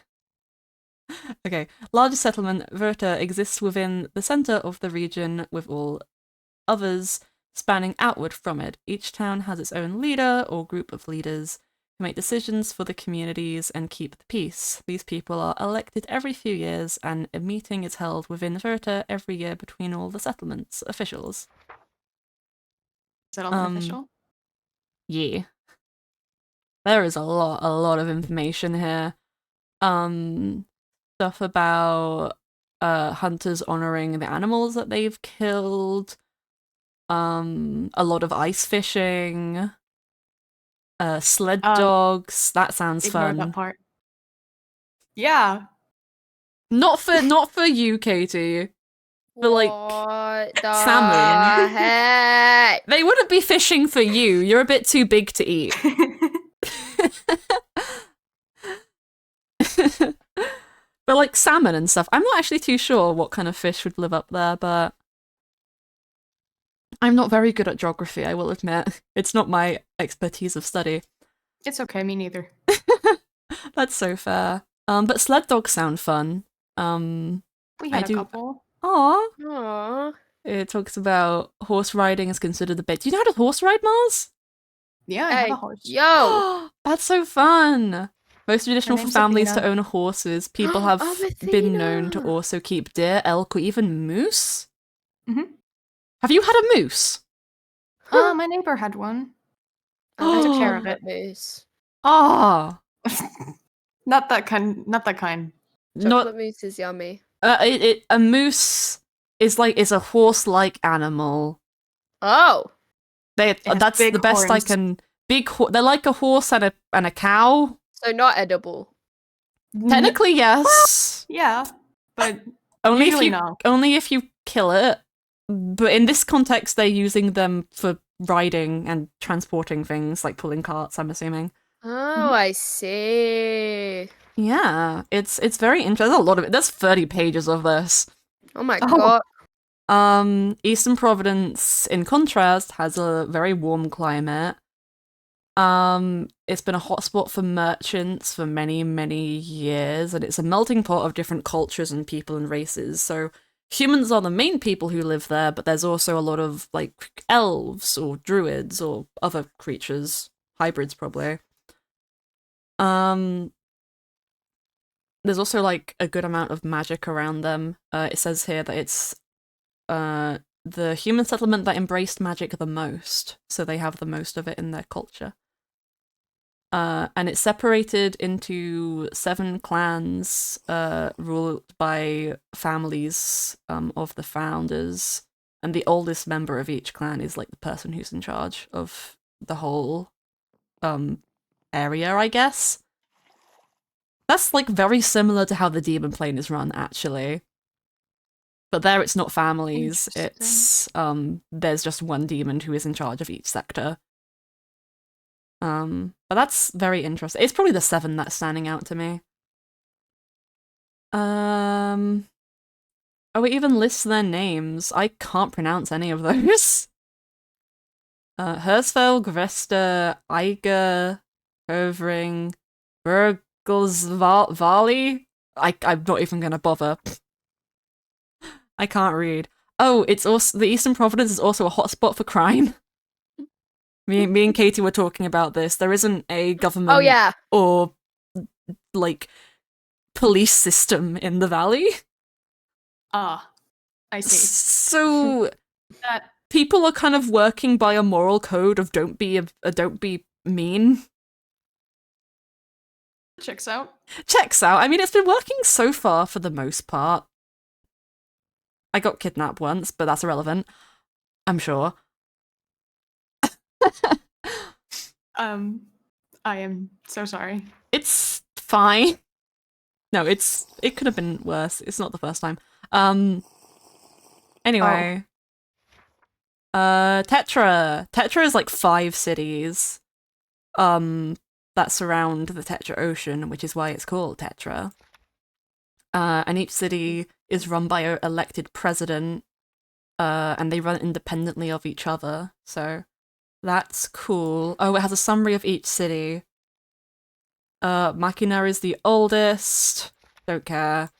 Okay, largest settlement, Virta, exists within the center of the region, with all others spanning outward from it. Each town has its own leader or group of leaders who make decisions for the communities and keep the peace. These people are elected every few years, and a meeting is held within Virta every year between all the settlement's officials. Settlement official? Yeah. There is a lot of information here. Stuff about hunters honoring the animals that they've killed. A lot of ice fishing. Sled dogs. That sounds fun. That part. Yeah. Not for you, Katie. For what the salmon. Heck? They wouldn't be fishing for you. You're a bit too big to eat. But like salmon and stuff, I'm not actually too sure what kind of fish would live up there, but I'm not very good at geography, I will admit. It's not my expertise of study. It's okay, me neither. That's so fair. But sled dogs sound fun. We had a couple. Aww. It talks about horse riding is considered the best. Do you know how to horse ride, Mars? Yeah, I have a horse. Yo! That's so fun! Most traditional for families Athena. to own horses. People have been known to also keep deer, elk, or even moose. Mm-hmm. Have you had a moose? My neighbor had one. I took care of it. Moose. Ah. Not that kind. Chocolate mousse is yummy. A moose is a horse-like animal. Oh. That's the best horns. I can. They're like a horse and a cow. So not edible. Technically, yes. Well, yeah, but only if you kill it. But in this context, they're using them for riding and transporting things, like pulling carts, I'm assuming. Oh, I see. Yeah, it's very interesting. There's a lot of it. There's 30 pages of this. Oh my god. Eastern Providence, in contrast, has a very warm climate. It's been a hotspot for merchants for many, many years, and it's a melting pot of different cultures and people and races. So humans are the main people who live there, but there's also a lot of like elves or druids or other creatures, hybrids probably. There's also like a good amount of magic around them. It says here that it's the human settlement that embraced magic the most, so they have the most of it in their culture. And it's separated into 7 clans, ruled by families of the founders, and the oldest member of each clan is like the person who's in charge of the whole area, I guess. That's like very similar to how the Demon Plane is run, actually. But there it's not families, it's there's just one demon who is in charge of each sector. But that's very interesting. It's probably the 7 that's standing out to me. Oh, it even lists their names. I can't pronounce any of those. Hersfeld, Gresta, Eiger, Hovering, Burglesvali. I'm not even gonna bother. I can't read. Oh, it's also the Eastern Province is also a hotspot for crime. Me and Katie were talking about this. There isn't a government or like police system in the valley. Ah, I see. So people are kind of working by a moral code of don't be mean. Checks out. Checks out. I mean, it's been working so far for the most part. I got kidnapped once, but that's irrelevant. I'm sure. I am so sorry. It's fine. No, it could have been worse. It's not the first time. Anyway. Tetra. Tetra is like 5 cities. That surround the Tetra Ocean, which is why it's called Tetra. And each city is run by an elected president, and they run independently of each other, so that's cool. Oh, it has a summary of each city. Machina is the oldest. Don't care.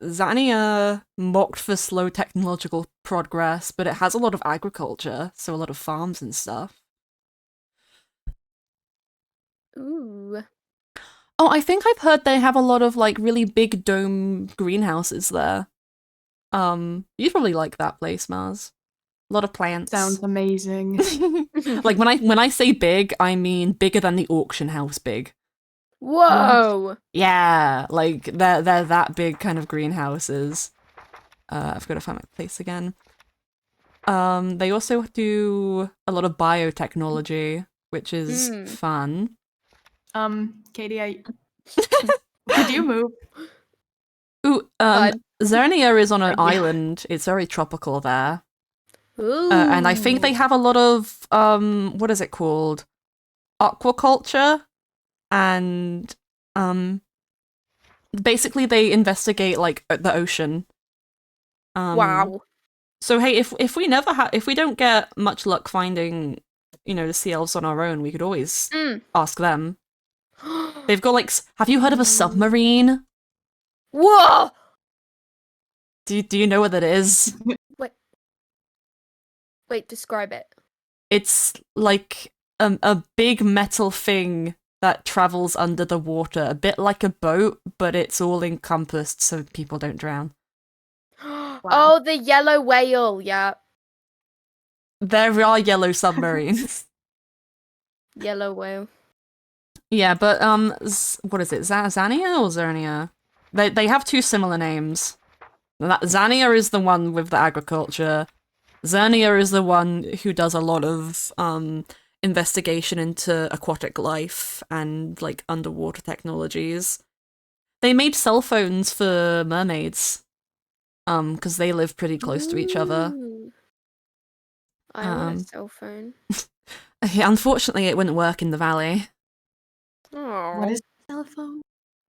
Zania mocked for slow technological progress, but it has a lot of agriculture, so a lot of farms and stuff. Ooh. Oh, I think I've heard they have a lot of like really big dome greenhouses there. You'd probably like that place, Mars. A lot of plants. Sounds amazing. Like when I say big, I mean bigger than the auction house big. Whoa! Yeah, like they're that big kind of greenhouses. I've got to find my place again. They also do a lot of biotechnology, which is fun. Katie, could you move? Ooh, Zernia is on an island. It's very tropical there. Ooh. And I think they have a lot of, what is it called? Aquaculture. And, basically they investigate, like, the ocean. Wow. So, hey, if we don't get much luck finding, the sea elves on our own, we could always ask them. They've got, like, have you heard of a submarine? Whoa! Do you know what that is? Wait, describe it. It's like a big metal thing that travels under the water, a bit like a boat, but it's all encompassed so people don't drown. Wow. Oh, the yellow whale, yeah. There are yellow submarines. Yellow whale. Yeah, but what is it? Zania or Zernia? They have 2 similar names. Zania is the one with the agriculture. Zernia is the one who does a lot of investigation into aquatic life and like underwater technologies. They made cell phones for mermaids, because they live pretty close to each other. I want a cell phone. Yeah, unfortunately, it wouldn't work in the valley. Oh. What is a cell phone?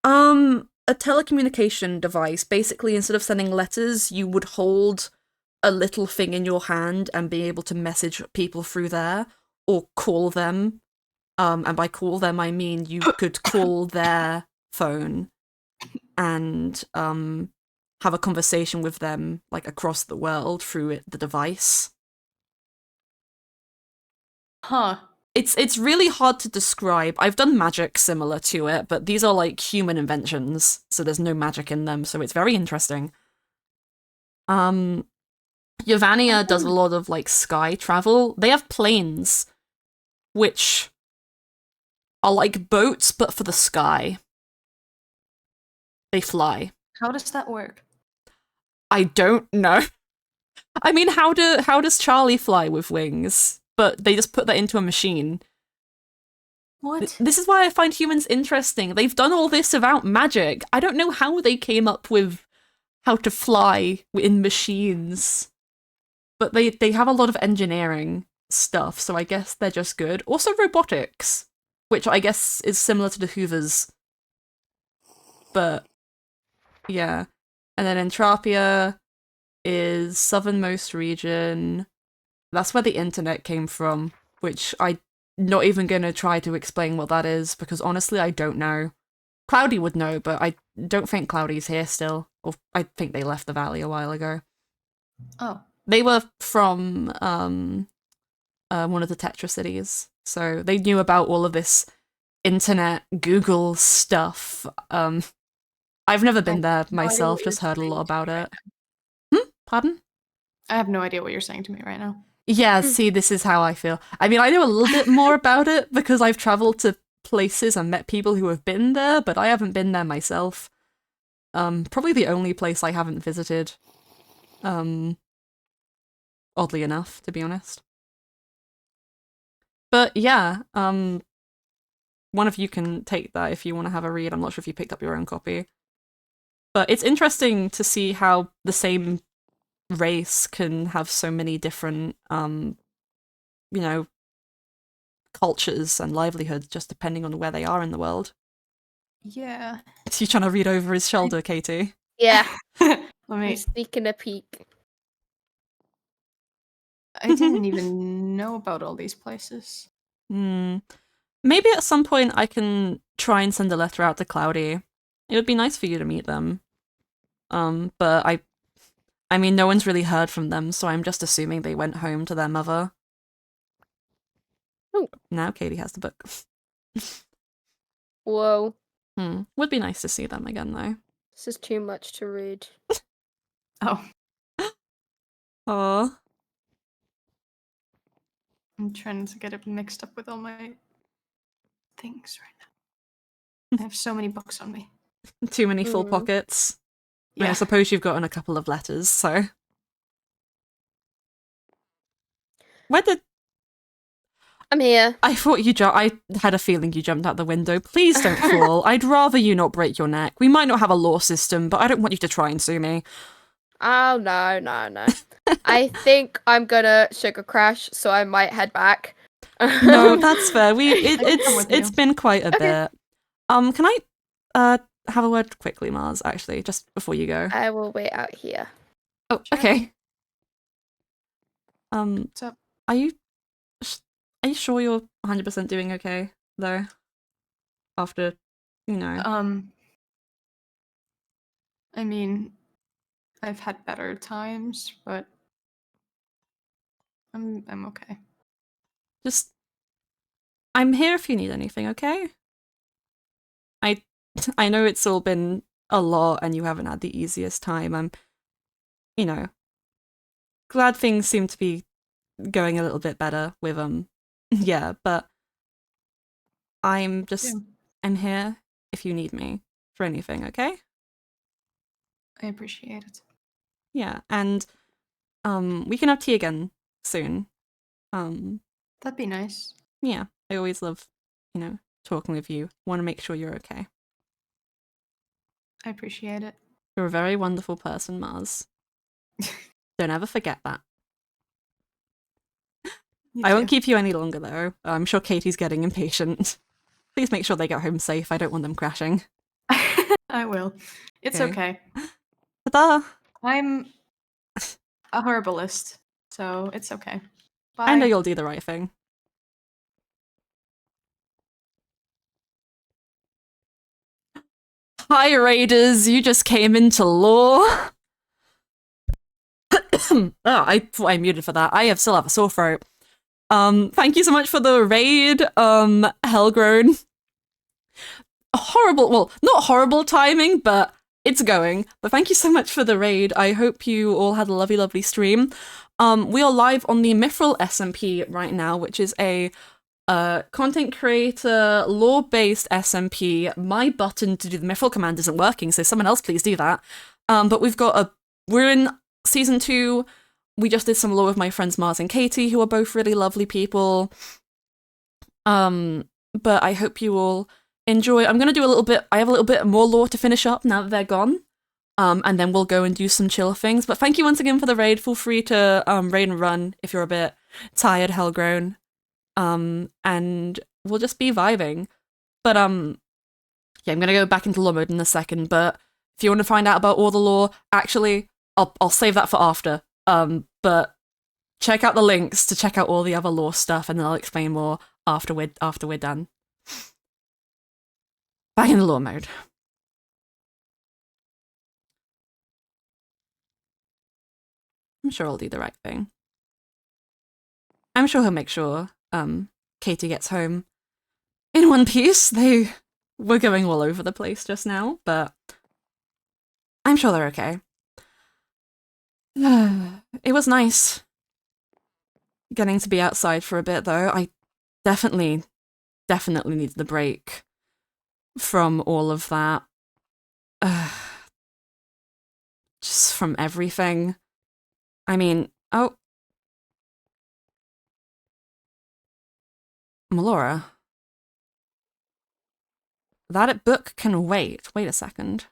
A telecommunication device. Basically, instead of sending letters, you would hold a little thing in your hand and be able to message people through there or call them. And by call them, I mean you could call their phone and have a conversation with them like across the world through the device. Huh. It's really hard to describe. I've done magic similar to it, but these are like human inventions, so there's no magic in them, so it's very interesting. Yavania does a lot of like sky travel. They have planes, which are like boats, but for the sky. They fly. How does that work? I don't know. I mean, how does Charlie fly with wings? But they just put that into a machine. What? This is why I find humans interesting. They've done all this without magic. I don't know how they came up with how to fly in machines. But they have a lot of engineering stuff, so I guess they're just good. Also robotics, which I guess is similar to the Hoovers. But yeah. And then Entrapia is southernmost region. That's where the internet came from, which I'm not even going to try to explain what that is, because honestly, I don't know. Cloudy would know, but I don't think Cloudy's here still. Or I think they left the valley a while ago. Oh. They were from one of the Tetra cities, so they knew about all of this internet, Google stuff. I've never been there myself, just heard a lot about it. Pardon? I have no idea what you're saying to me right now. Yeah, see, this is how I feel. I mean, I know a little bit more about it because I've traveled to places and met people who have been there, but I haven't been there myself. Probably the only place I haven't visited. Oddly enough, to be honest. But yeah, one of you can take that if you want to have a read. I'm not sure if you picked up your own copy. But it's interesting to see how the same race can have so many different, cultures and livelihoods just depending on where they are in the world. Yeah. Is you trying to read over his shoulder, Katie? Yeah. Let me. I'm sneaking a peek. I didn't even know about all these places. Maybe at some point I can try and send a letter out to Cloudy. It would be nice for you to meet them. But I mean, no one's really heard from them, so I'm just assuming they went home to their mother. Oh. Now Katie has the book. Whoa. Would be nice to see them again, though. This is too much to read. Oh. Aww. I'm trying to get it mixed up with all my things right now. I have so many books on me. Too many full pockets. Yeah. I suppose you've gotten a couple of letters, so... Where did... I'm here. I thought you I had a feeling you jumped out the window. Please don't fall. I'd rather you not break your neck. We might not have a law system, but I don't want you to try and sue me. Oh, no. I think I'm gonna sugar crash, so I might head back. No, that's fair. It's been quite a bit. Can I have a word quickly, Mars, actually, just before you go? I will wait out here. Oh, okay. What's up? Are you sure you're 100% doing okay, though? After, I mean, I've had better times, but I'm okay. Just, I'm here if you need anything, okay? I know it's all been a lot and you haven't had the easiest time. I'm, glad things seem to be going a little bit better with, yeah, but I'm here if you need me for anything, okay? I appreciate it. Yeah, and, we can have tea again soon. That'd be nice. Yeah, I always love, talking with you. Want to make sure you're okay. I appreciate it. You're a very wonderful person, Mars. Don't ever forget that. I won't keep you any longer, though. I'm sure Katie's getting impatient. Please make sure they get home safe. I don't want them crashing. I will. It's okay. Ta-da! I'm a herbalist, so it's okay. Bye. I know you'll do the right thing. Hi, Raiders. You just came into lore. Oh, I thought I muted for that. I still have a sore throat. Thank you so much for the raid, Hellgrown. Horrible, well, not horrible timing, but it's going. But thank you so much for the raid. I hope you all had a lovely, lovely stream. We are live on the Mythrill SMP right now, which is a content creator, lore-based SMP. My button to do the Mythrill command isn't working, so someone else please do that. But we're in season 2. We just did some lore with my friends Mars and Katie, who are both really lovely people. But I hope you all enjoy. I'm gonna do I have a little bit more lore to finish up now that they're gone. And then we'll go and do some chill things. But thank you once again for the raid. Feel free to raid and run if you're a bit tired, Hellgrown. And we'll just be vibing. But yeah, I'm gonna go back into lore mode in a second, but if you want to find out about all the lore, actually, I'll save that for after. But check out the links to check out all the other lore stuff, and then I'll explain more after we're done. Back in the lore mode. I'm sure I'll do the right thing. I'm sure he'll make sure Katie gets home in one piece. They were going all over the place just now, but I'm sure they're okay. It was nice getting to be outside for a bit, though. I definitely needed the break from all of that. Just from everything. I mean, oh. Melora. That book can wait. Wait a second.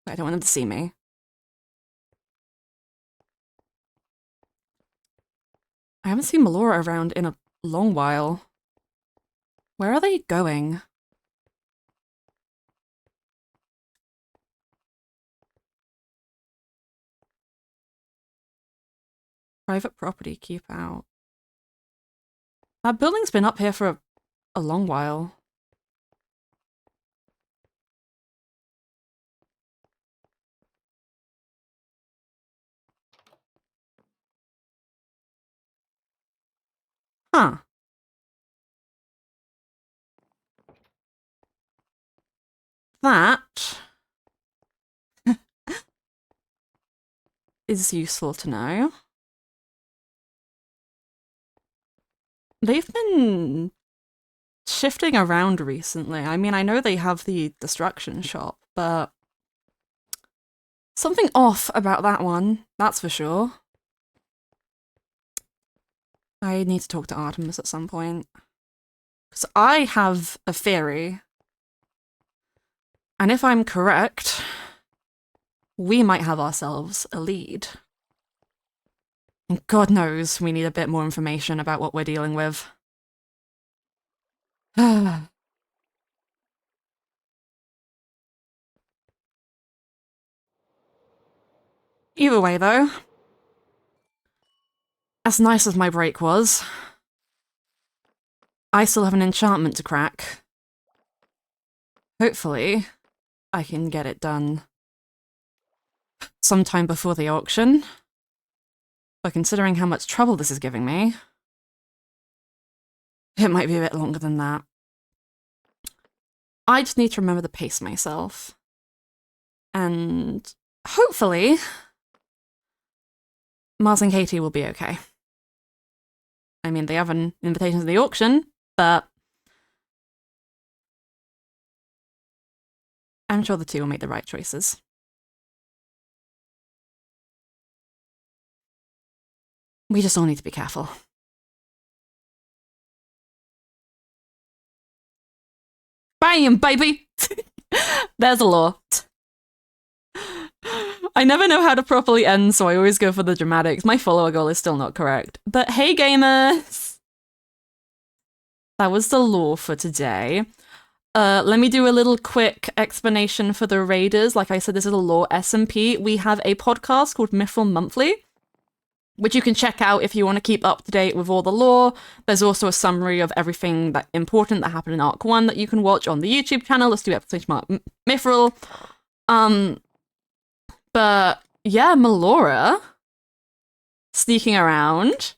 I don't want them to see me. I haven't seen Melora around in a long while. Where are they going? Private property, keep out. That building's been up here for a long while. Huh. That is useful to know. They've been shifting around recently. I mean, I know they have the destruction shop, but something off about that one, that's for sure. I need to talk to Artemis at some point. Because I have a theory. And if I'm correct, we might have ourselves a lead. And God knows we need a bit more information about what we're dealing with. Either way, though, as nice as my break was, I still have an enchantment to crack. Hopefully, I can get it done sometime before the auction. But considering how much trouble this is giving me, it might be a bit longer than that. I just need to remember to pace myself. And hopefully, Mars and Katie will be okay. I mean, they have an invitation to the auction, but I'm sure the two will make the right choices. We just all need to be careful. Bam, baby! There's a lot. I never know how to properly end, so I always go for the dramatics. My follower goal is still not correct. But hey, gamers! That was the lore for today. Let me do a little quick explanation for the raiders. Like I said, this is a lore SMP. We have a podcast called Mythrill Monthly. which you can check out if you want to keep up to date with all the lore. There's also a summary of everything that important that happened in Arc 1 that you can watch on the YouTube channel. Let's do episode about Mythrill. But yeah, Melora sneaking around.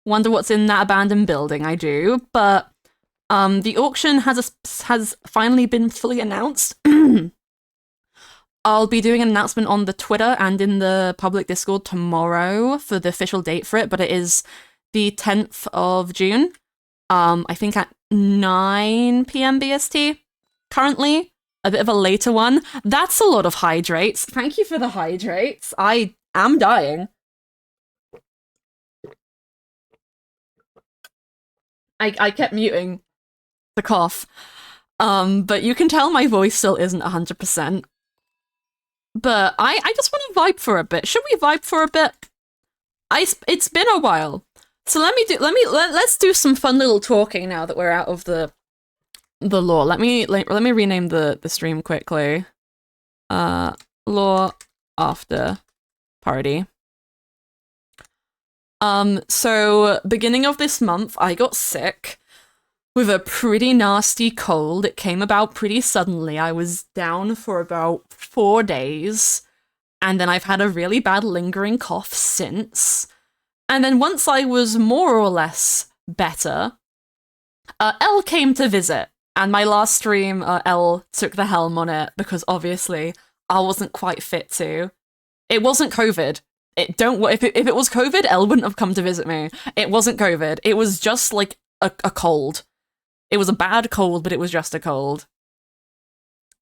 Wonder what's in that abandoned building. I do, but the auction has finally been fully announced. I'll be doing an announcement on the Twitter and in the public Discord tomorrow for the official date for it, but it is the 10th of June. I think at 9 p.m. BST currently. A bit of a later one. That's a lot of hydrates. Thank you for the hydrates. I am dying. I kept muting the cough. But you can tell my voice still isn't 100%. But I just want to vibe for a bit. Should we vibe for a bit? It's been a while. So let's do some fun little talking now that we're out of the lore. Let me rename the stream quickly. Lore after party. So beginning of this month, I got sick with a pretty nasty cold. It came about pretty suddenly. I was down for about 4 days, and then I've had a really bad lingering cough since. And then once I was more or less better, Elle came to visit. And my last stream, Elle took the helm on it because obviously I wasn't quite fit to. It wasn't COVID. If it was COVID, Elle wouldn't have come to visit me. It wasn't COVID. It was just like a cold. It was a bad cold, but it was just a cold.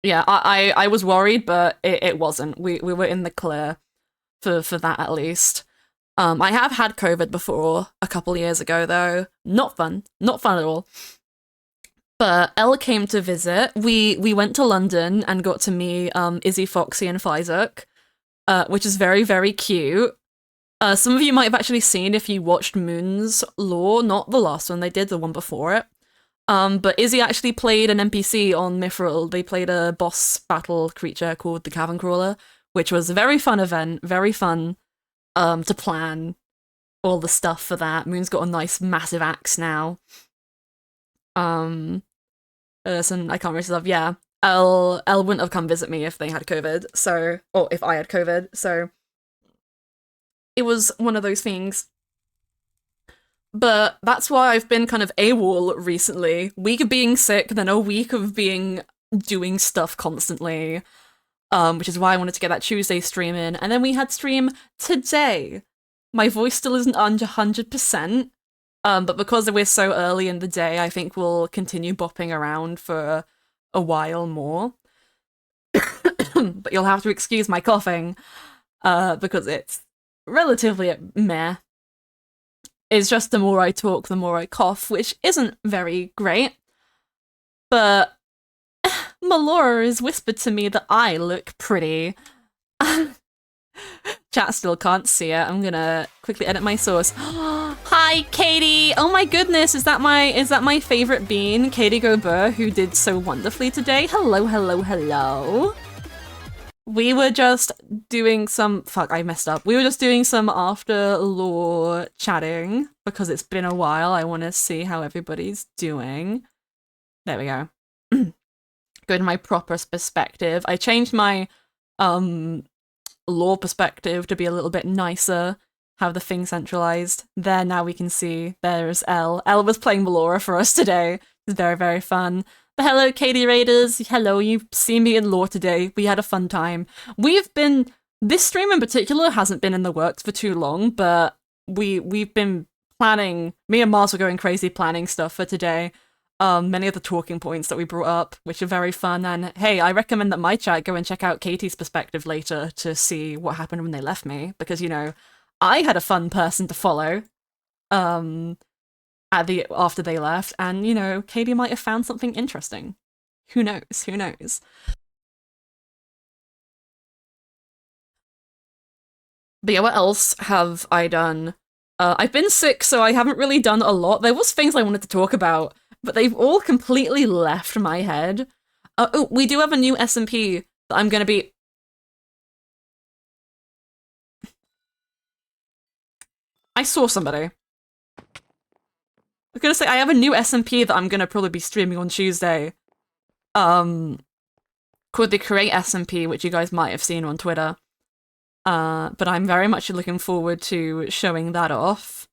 Yeah, I was worried, but it wasn't. We were in the clear for that at least. I have had COVID before a couple years ago though. Not fun. Not fun at all. But Elle came to visit. We went to London and got to meet Izzy, Foxy, and Fizuk, which is very, very cute. Some of you might have actually seen if you watched Moon's lore, not the last one they did, the one before it. But Izzy actually played an NPC on Mythrill. They played a boss battle creature called the Cavern Crawler, which was a very fun event, very fun to plan all the stuff for that. Moon's got a nice massive axe now. I can't really love. Yeah, Elle wouldn't have come visit me if they had COVID, or if I had COVID, so it was one of those things. But that's why I've been kind of AWOL recently. Week of being sick, then a week of doing stuff constantly, which is why I wanted to get that Tuesday stream in, and then we had stream today. My voice still isn't under 100%. But because we're so early in the day, I think we'll continue bopping around for a while more. But you'll have to excuse my coughing, because it's relatively meh. It's just the more I talk, the more I cough, which isn't very great. But Melora has whispered to me that I look pretty. Chat still can't see it. I'm gonna quickly edit my source. Hi, Katie! Oh my goodness, is that my favorite bean, Katie Gobert, who did so wonderfully today? Hello, hello, hello. We were just doing some... Fuck, I messed up. We were just doing some after lore chatting, because it's been a while. I want to see how everybody's doing. There we go. Go to my proper perspective. I changed my, lore perspective to be a little bit nicer, have the thing centralized. There, now we can see there's Elle. Elle was playing Melora for us today. It's very, very fun. But hello, Katie Raiders. Hello, you've seen me in lore today. We had a fun time. This stream in particular hasn't been in the works for too long, but we've been planning, me and Mars were going crazy planning stuff for today. Many of the talking points that we brought up, which are very fun, and hey, I recommend that my chat go and check out Katie's perspective later to see what happened when they left me, because, you know, I had a fun person to follow, after they left, and, you know, Katie might have found something interesting. Who knows? Who knows? But yeah, what else have I done? I've been sick, so I haven't really done a lot. There was things I wanted to talk about, but they've all completely left my head. Oh, we do have a new SMP that I'm gonna be... I saw somebody. I was gonna say, I have a new SMP that I'm gonna probably be streaming on Tuesday. Called the Create SMP, which you guys might have seen on Twitter. But I'm very much looking forward to showing that off.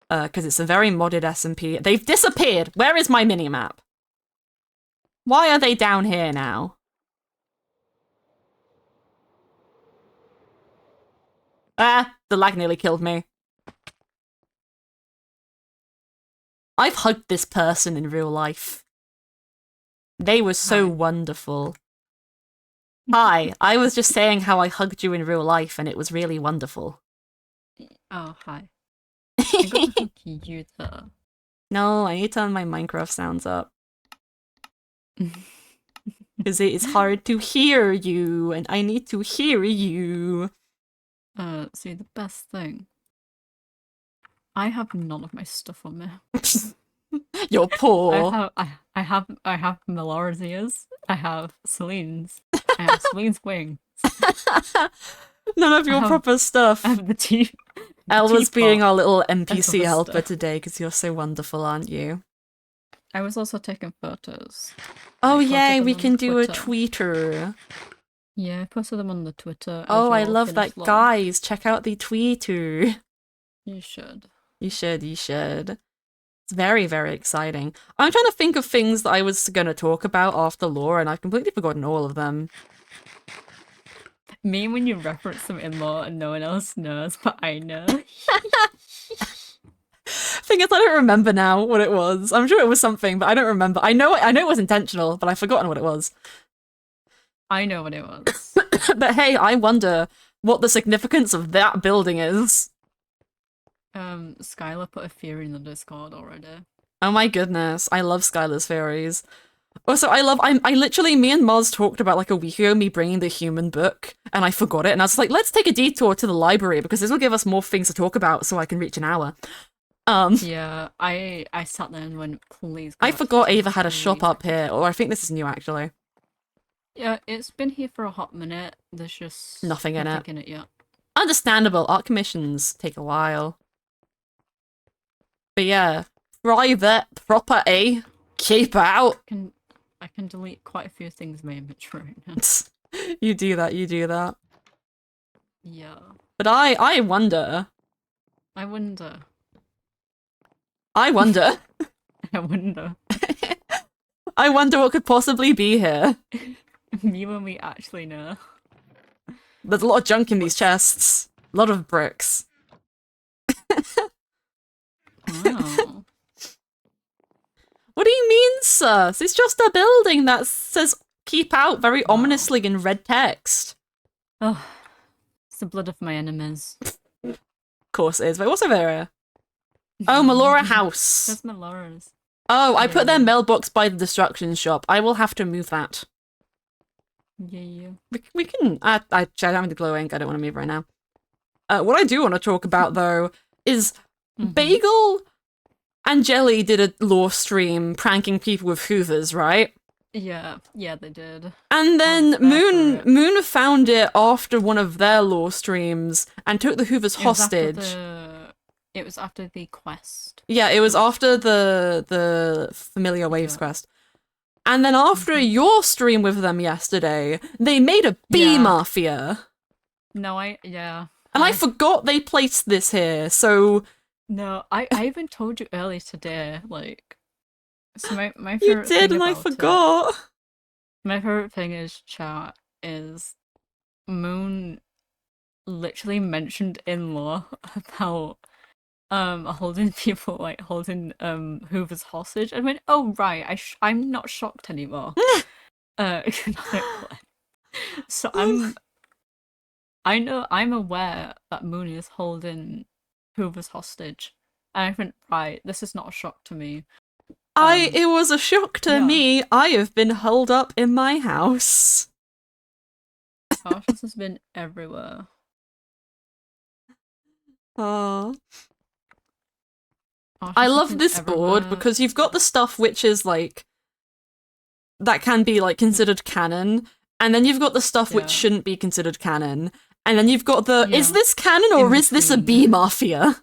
Because it's a very modded SMP. They've disappeared! Where is my minimap? Why are they down here now? Ah, the lag nearly killed me. I've hugged this person in real life. They were so wonderful. Hi, I was just saying how I hugged you in real life and it was really wonderful. Oh, hi. I got to hug you though. No, I need to turn my Minecraft sounds up. Because it is hard to hear you, and I need to hear you. See, the best thing. I have none of my stuff on me. You're poor. I have Melora's ears. I have Celine's. I have Celine's wings. None of your proper stuff. I have the teeth. Elva's being our little NPC helper today because you're so wonderful, aren't you? I was also taking photos. Oh yay, we can do a tweeter. Yeah, I posted them on the Twitter. Oh, I love that. Guys, check out the tweeter. You should. You should. It's very, very exciting. I'm trying to think of things that I was going to talk about after lore, and I've completely forgotten all of them. Me when you reference them in lore and no one else knows, but I know. Thing is, I don't remember now what it was. I'm sure it was something, but I don't remember. I know it was intentional, but I've forgotten what it was. I know what it was. But hey, I wonder what the significance of that building is. Skylar put a theory in the Discord already. Oh my goodness, I love Skylar's theories. Also, I literally, me and Moz talked about like a week ago, me bringing the human book, and I forgot it, and I was like, let's take a detour to the library, because this will give us more things to talk about so I can reach an hour. Yeah, I sat there and went, please. I forgot Ava had a shop up here, or I think this is new actually. Yeah, it's been here for a hot minute. There's just nothing in it. Yet. Understandable. Art commissions take a while. But yeah, private property. Keep out. I can delete quite a few things in my inventory now. You do that. Yeah. But I wonder. I wonder. I wonder what could possibly be here. Me when we actually know. There's a lot of junk in these chests. A lot of bricks. Oh. What do you mean, sus? It's just a building that says keep out very ominously in red text. Oh, it's the blood of my enemies. Of course it is. Wait, what's over here? Oh, Melora House. That's Melora's. Oh, I put their mailbox by the destruction shop. I will have to move that. Yeah. We can... I don't have the glow ink. I don't want to move right now. What I do want to talk about, though, is Bagel and Jelly did a lore stream pranking people with hoovers, right? Yeah, they did. And then Moon found it after one of their lore streams and took the hoovers hostage. It was after the quest. Yeah, it was after the Familiar Waves quest. And then after your stream with them yesterday, they made a bee mafia. No, And I forgot they placed this here, so... No, I even told you earlier today, like... So my favorite You did, and I forgot! My favorite thing is, chat, is Moon literally mentioned in lore about holding people, like, holding Hoover's hostage. I went, oh, right, I'm not shocked anymore. So I'm aware that Moon is holding Hoover's hostage. And I went, right, this is not a shock to me. It was a shock to me. I have been holed up in my house. Cautious has been everywhere. Oh. I love this board because you've got the stuff which is like that can be like considered canon, and then you've got the stuff which shouldn't be considered canon, and then you've got the is this canon or is this a bee mafia?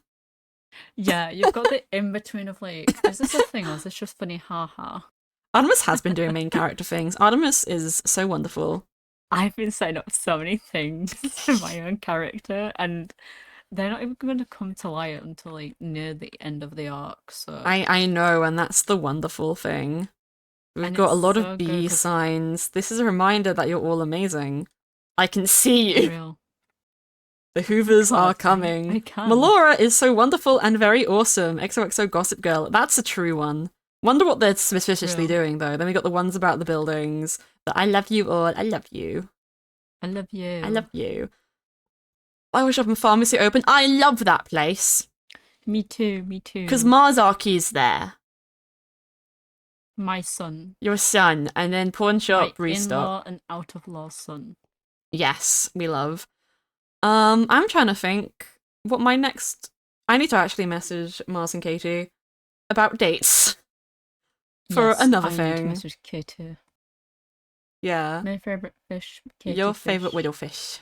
Yeah, you've got the in-between of like, is this a thing or is this just funny haha? Artemis has been doing main character things. Artemis is so wonderful. I've been setting up so many things for my own character, and they're not even going to come to light until like near the end of the arc. So I know, and that's the wonderful thing. We've got a lot of B signs. This is a reminder that you're all amazing. I can see you. Real. The Hoovers are coming. I can. Melora is so wonderful and very awesome. XOXO Gossip Girl. That's a true one. Wonder what they're suspiciously doing, though. Then we got the ones about the buildings. But I love you all. I love you. I love you. I love you. Flower Shop and Pharmacy open. I love that place. Me too. Me too. Because Marzarki's there. My son. Your son. And then Pawn Shop restock. In-law and out-of-law son. Yes, we love. I'm trying to think what my next... I need to actually message Mars and Katie about dates for another thing. Need to message Katie. Yeah. My favourite fish. Katie Your fish. favourite widowfish.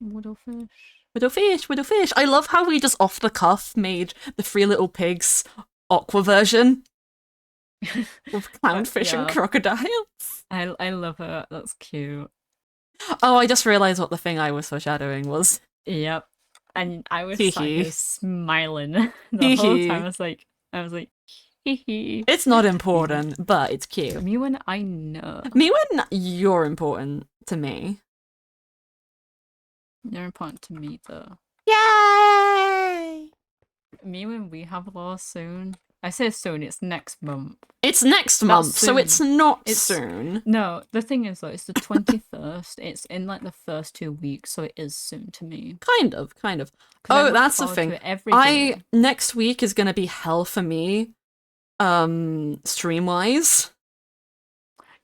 Widowfish. Widowfish. I love how we just off the cuff made the Three Little Pigs aqua version with clownfish and crocodiles. I love it. That's cute. Oh, I just realised what the thing I was foreshadowing was. Yep. And I was sat here smiling the whole time. I was like, hee hee. It's not important, but it's cute. Me when I know. Me when you're important to me. You're important to me though. Yay! Me when we have law soon. I say soon, it's next month. It's next month, so it's not soon. No, the thing is though, it's the 21st. It's in like the first 2 weeks, so it is soon to me. Kind of. Oh, that's the thing. Next week is gonna be hell for me, stream-wise.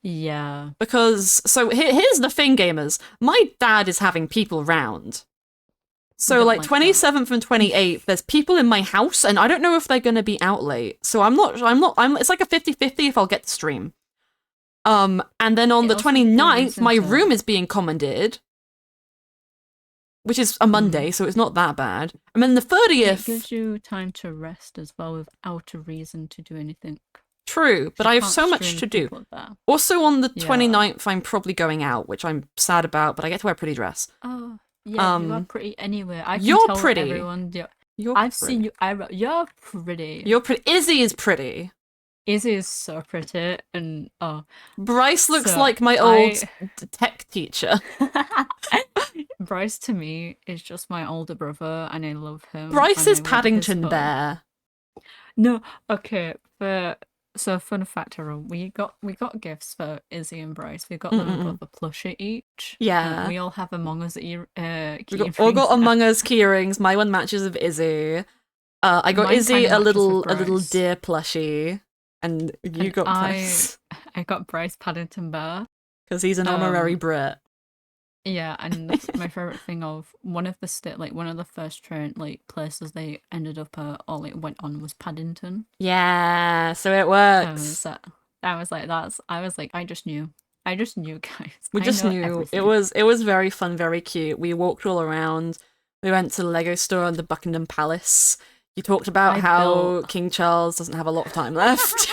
Yeah. Because, so here's the thing, gamers. My dad is having people round. So, like, 27th and 28th, there's people in my house, and I don't know if they're gonna be out late. So it's like a 50-50 if I'll get to stream. And then on the 29th, my room is being commandeered. Which is a Monday, so it's not that bad. And then the 30th... It gives you time to rest as well without a reason to do anything. True, but I have so much to do. Also on the 29th, I'm probably going out, which I'm sad about, but I get to wear a pretty dress. Oh, yeah, you are pretty anyway. You're tell pretty. Everyone, I've seen you. You're pretty. You're pretty. Izzy is pretty. Izzy is so pretty, and Bryce looks like my old tech teacher. Bryce to me is just my older brother, and I love him. Bryce is Paddington Bear. No, okay, so fun fact, everyone, we got gifts for Izzy and Bryce. We got them both a plushie each. Yeah. We all have Among Us key rings. All got Among Us key rings. My one matches with Izzy. I got Izzy a little deer plushie, and you got Bryce. I got Bryce Paddington Bear because he's an honorary Brit. Yeah, and my favorite thing of one of the first places they ended up or went on was Paddington. Yeah, so it works. I was like, I just knew, guys. We just knew. Everything. It was very fun, very cute. We walked all around. We went to the Lego store and the Buckingham Palace. You talked about how King Charles doesn't have a lot of time left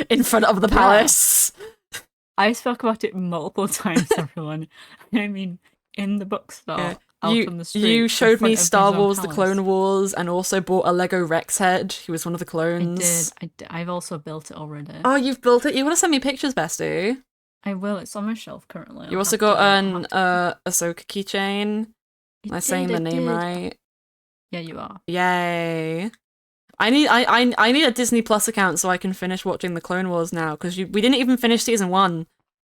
in front of the palace. I spoke about it multiple times, everyone. I mean, in the bookstore, out on the street. You showed me Star Wars: The Clone Wars, and also bought a Lego Rex head. He was one of the clones. I did. I've also built it already. Oh, you've built it? You want to send me pictures, bestie? I will. It's on my shelf currently. You also got an Ahsoka keychain. Am I saying the name right? Yeah, you are. Yay. I need a Disney Plus account so I can finish watching the Clone Wars now, because we didn't even finish season 1.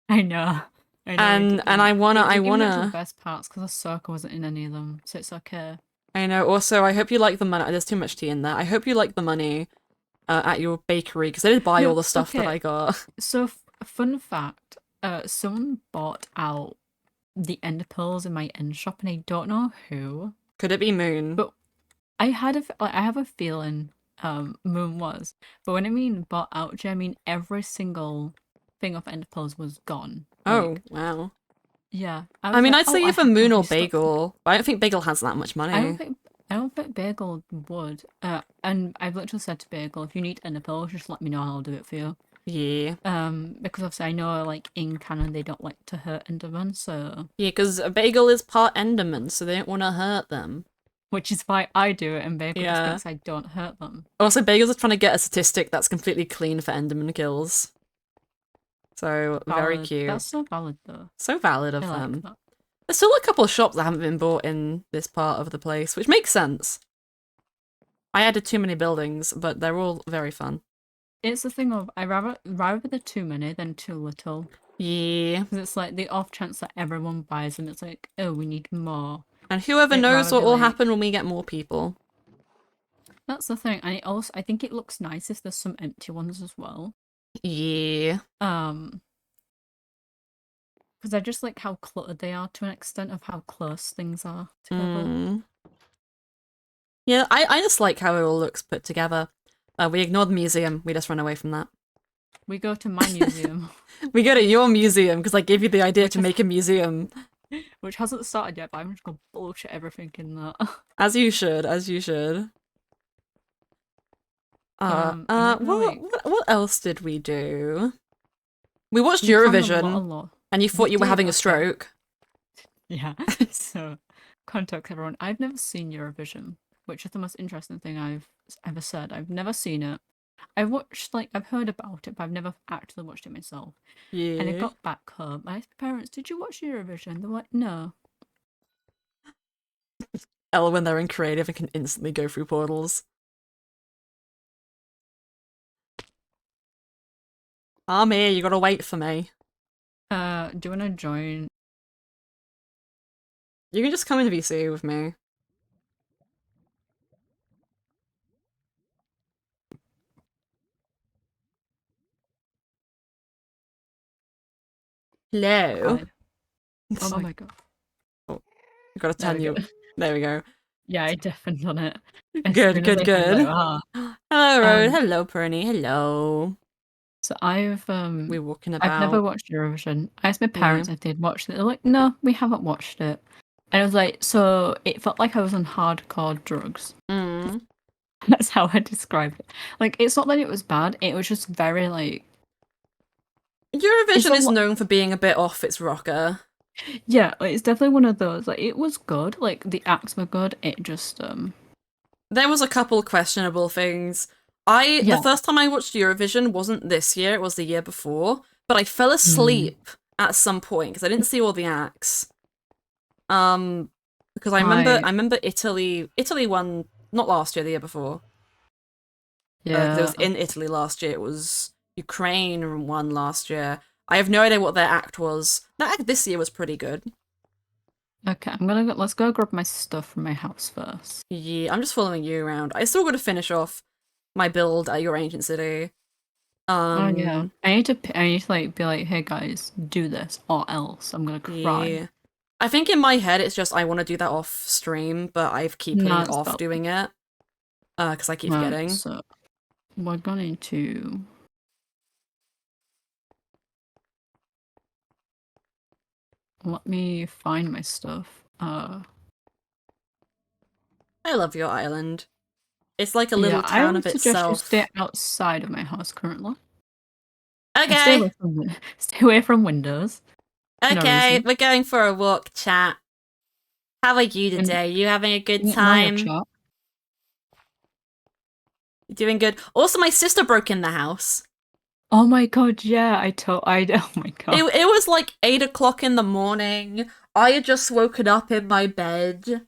I know. And I wanna the best parts because Ahsoka wasn't in any of them, so it's okay. I know. Also, I hope you like the money. There's too much tea in there. I hope you like the money at your bakery, because I did buy all the stuff that I got. So, fun fact: someone bought out the end pearls in my end shop, and I don't know who. Could it be Moon? But I have a feeling Moon was, but when I mean bought out, I mean every single thing of end pearls was gone. Oh, wow. Yeah. I mean, I'd say either Moon or Bagel. I don't think Bagel has that much money. I I don't think Bagel would. And I've literally said to Bagel, if you need ender pearls, just let me know and I'll do it for you. Yeah. Because obviously I know, like, in canon they don't like to hurt Endermen, so... Yeah, because a Bagel is part Enderman, so they don't want to hurt them. Which is why I do it, and Bagel just thinks I don't hurt them. Also, Bagels are trying to get a statistic that's completely clean for Enderman kills. So, very cute. That's so valid, though. So valid of I them. like that. There's still a couple of shops that haven't been bought in this part of the place, which makes sense. I added too many buildings, but they're all very fun. It's the thing of, I rather they're too many than too little. Yeah. Because it's like the off chance that everyone buys them, it's like, oh, we need more. And whoever knows what will happen when we get more people. That's the thing. And I think it looks nice if there's some empty ones as well. Yeah. Because I just like how cluttered they are to an extent of how close things are together. Yeah, I just like how it all looks put together. We ignore the museum. We just run away from that. We go to my museum. We go to your museum because I gave you the idea to make a museum. Which hasn't started yet, but I'm just gonna bullshit everything in that. As you should, as you should. What else did we do? We watched Eurovision, and you thought you were having a stroke. Yeah. So, context everyone. I've never seen Eurovision, which is the most interesting thing I've ever said. I've never seen it. I've heard about it, but I've never actually watched it myself. Yeah. And I got back home. I asked my parents, "Did you watch Eurovision?" They're like, "No." Ella, when they're in creative and can instantly go through portals. I'm here, you gotta wait for me. Do you wanna join? You can just come in VC with me. Hello. Oh my god. Oh, I gotta turn you. There we go. Yeah, I definitely done it. Good. Hello, Road. Hello, Perny. Hello. So we're walking about. I've never watched Eurovision. I asked my parents if they'd watched it. They're like, "No, we haven't watched it." And I was like, so it felt like I was on hardcore drugs. That's how I described it. Like, it's not that it was bad. It was just very like. Eurovision is known for being a bit off its rocker. Yeah, like, it's definitely one of those. Like, it was good. Like, the acts were good. It just There was a couple questionable things. The first time I watched Eurovision wasn't this year, it was the year before, but I fell asleep at some point because I didn't see all the acts. Because I remember Italy won, not last year, the year before. Yeah. It was in Italy last year. It was Ukraine won last year. I have no idea what their act was. That act this year was pretty good. Okay, let's go grab my stuff from my house first. Yeah, I'm just following you around. I still got to finish off my build at your ancient city. Oh yeah. I need to like be like, hey guys, do this or else I'm gonna cry. Yeah. I think in my head it's just I want to do that off stream, but I keep putting off doing it. Because I keep forgetting. So we're going to let me find my stuff. I love your island. It's like a little town of itself. I would suggest you stay outside of my house currently. Okay. Stay away from windows. Okay, we're going for a walk, chat. How are you today? You having a good time? You're doing good. Also, my sister broke in the house. Oh my god, yeah, oh my god. It was like 8 o'clock in the morning. I had just woken up in my bed.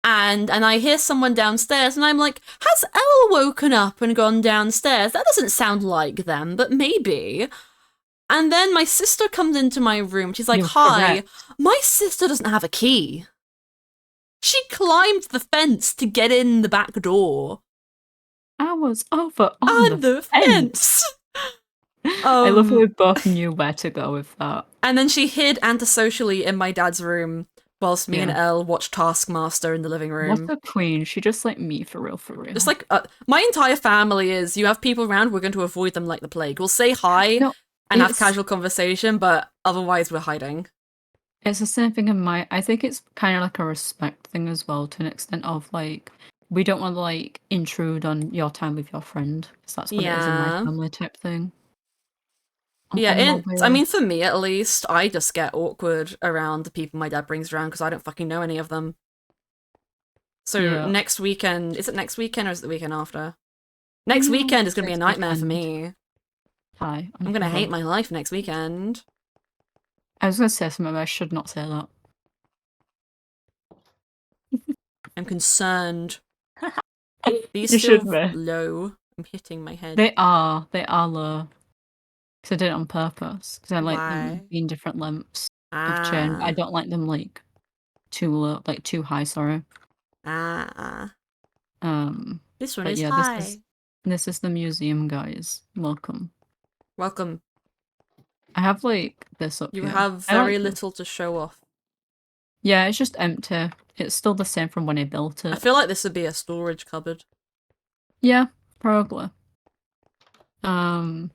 And I hear someone downstairs, and I'm like, has Elle woken up and gone downstairs? That doesn't sound like them, but maybe. And then my sister comes into my room. She's like, hi, my sister doesn't have a key. She climbed the fence to get in the back door. I was over on the fence. I love how we both knew where to go with that. And then she hid antisocially in my dad's room. Whilst me and Elle watched Taskmaster in the living room. What a queen. She just like me, for real. Just like, my entire family is, you have people around, we're going to avoid them like the plague. We'll say hi and have casual conversation, but otherwise we're hiding. It's the same thing in my. I think it's kind of like a respect thing as well, to an extent of like we don't want to like intrude on your time with your friend, because that's what it is in my family type thing. Yeah, I mean, for me at least, I just get awkward around the people my dad brings around because I don't fucking know any of them. So next weekend, is it next weekend or is it the weekend after? Next weekend is going to be a nightmare for me. Hi. I'm going to hate my life next weekend. I was going to say something, but I should not say that. I'm concerned. These you still should be. low. I'm hitting my head. They are low. Because I did it on purpose. Because I like them being different lengths of chain. I don't like them like too low, like too high. Sorry. This one is high. This is the museum, guys. Welcome. Welcome. I have like this up here. You have very little to show off. Yeah, it's just empty. It's still the same from when I built it. I feel like this would be a storage cupboard. Yeah, probably. Tower!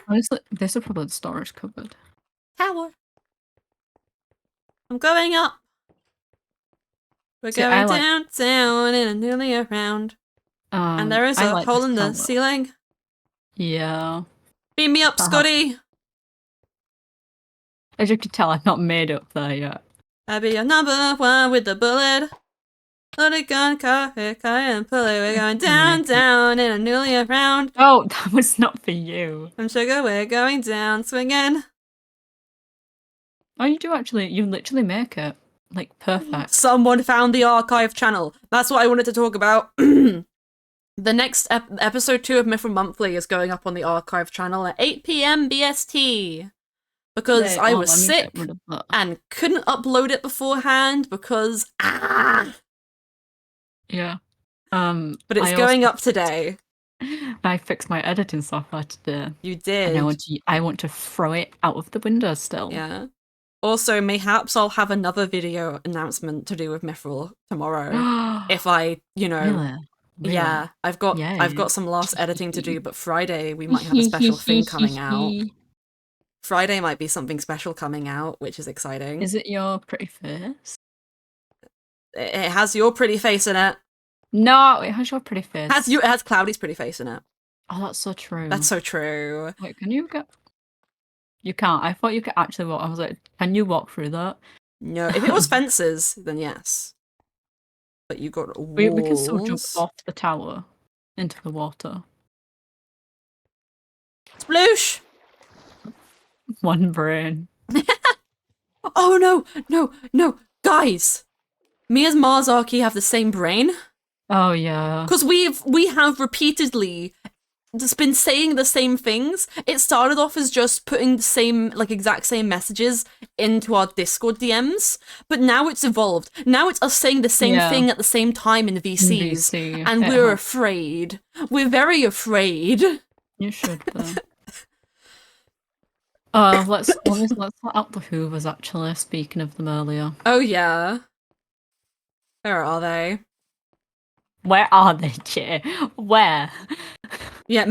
Honestly, this is probably the storage cupboard. Tower! I'm going up! We're going down and nearly around. And there is a hole in the ceiling. Yeah. Beam me up, Scotty! As you can tell, I've not made up there yet. I'll be your number one with the bullet. Loaded gun, car, and pull it. We're going down and nearly around. Oh, that was not for you. I'm sugar, we're going down, swinging. Oh, you do actually. You literally make it. Like, perfect. Someone found the archive channel. That's what I wanted to talk about. The next episode 2 of Mythrill Monthly is going up on the archive channel at 8 p.m. BST. Because I was sick and couldn't upload it beforehand because Yeah. But it's going up today. I fixed my editing software today. You did. And I want to throw it out of the window still. Yeah. Also, mayhaps I'll have another video announcement to do with Mythrill tomorrow. If I, Really? Yeah, I've got some last editing to do, but Friday we might have a special thing coming out. Friday might be something special coming out, which is exciting. Is it your pretty face? It has your pretty face in it. No, it has your pretty face. It has Cloudy's pretty face in it. Oh, that's so true. That's so true. Wait, can you get... You can't. I thought you could actually walk. I was like, can you walk through that? No, if it was fences, then yes. But you got walls. We can still jump off the tower into the water. Sploosh! One brain. Oh no! Guys! Me as Marzarki have the same brain. Oh yeah. Because we have repeatedly just been saying the same things. It started off as just putting the same, exact same messages into our Discord DMs, but now it's evolved. Now it's us saying the same thing at the same time in VCs, and we're afraid. We're very afraid. You should though. Let's let out the Hoovers actually, speaking of them earlier. Oh yeah. Where are they? Where are they, Jay? Where? Yeah,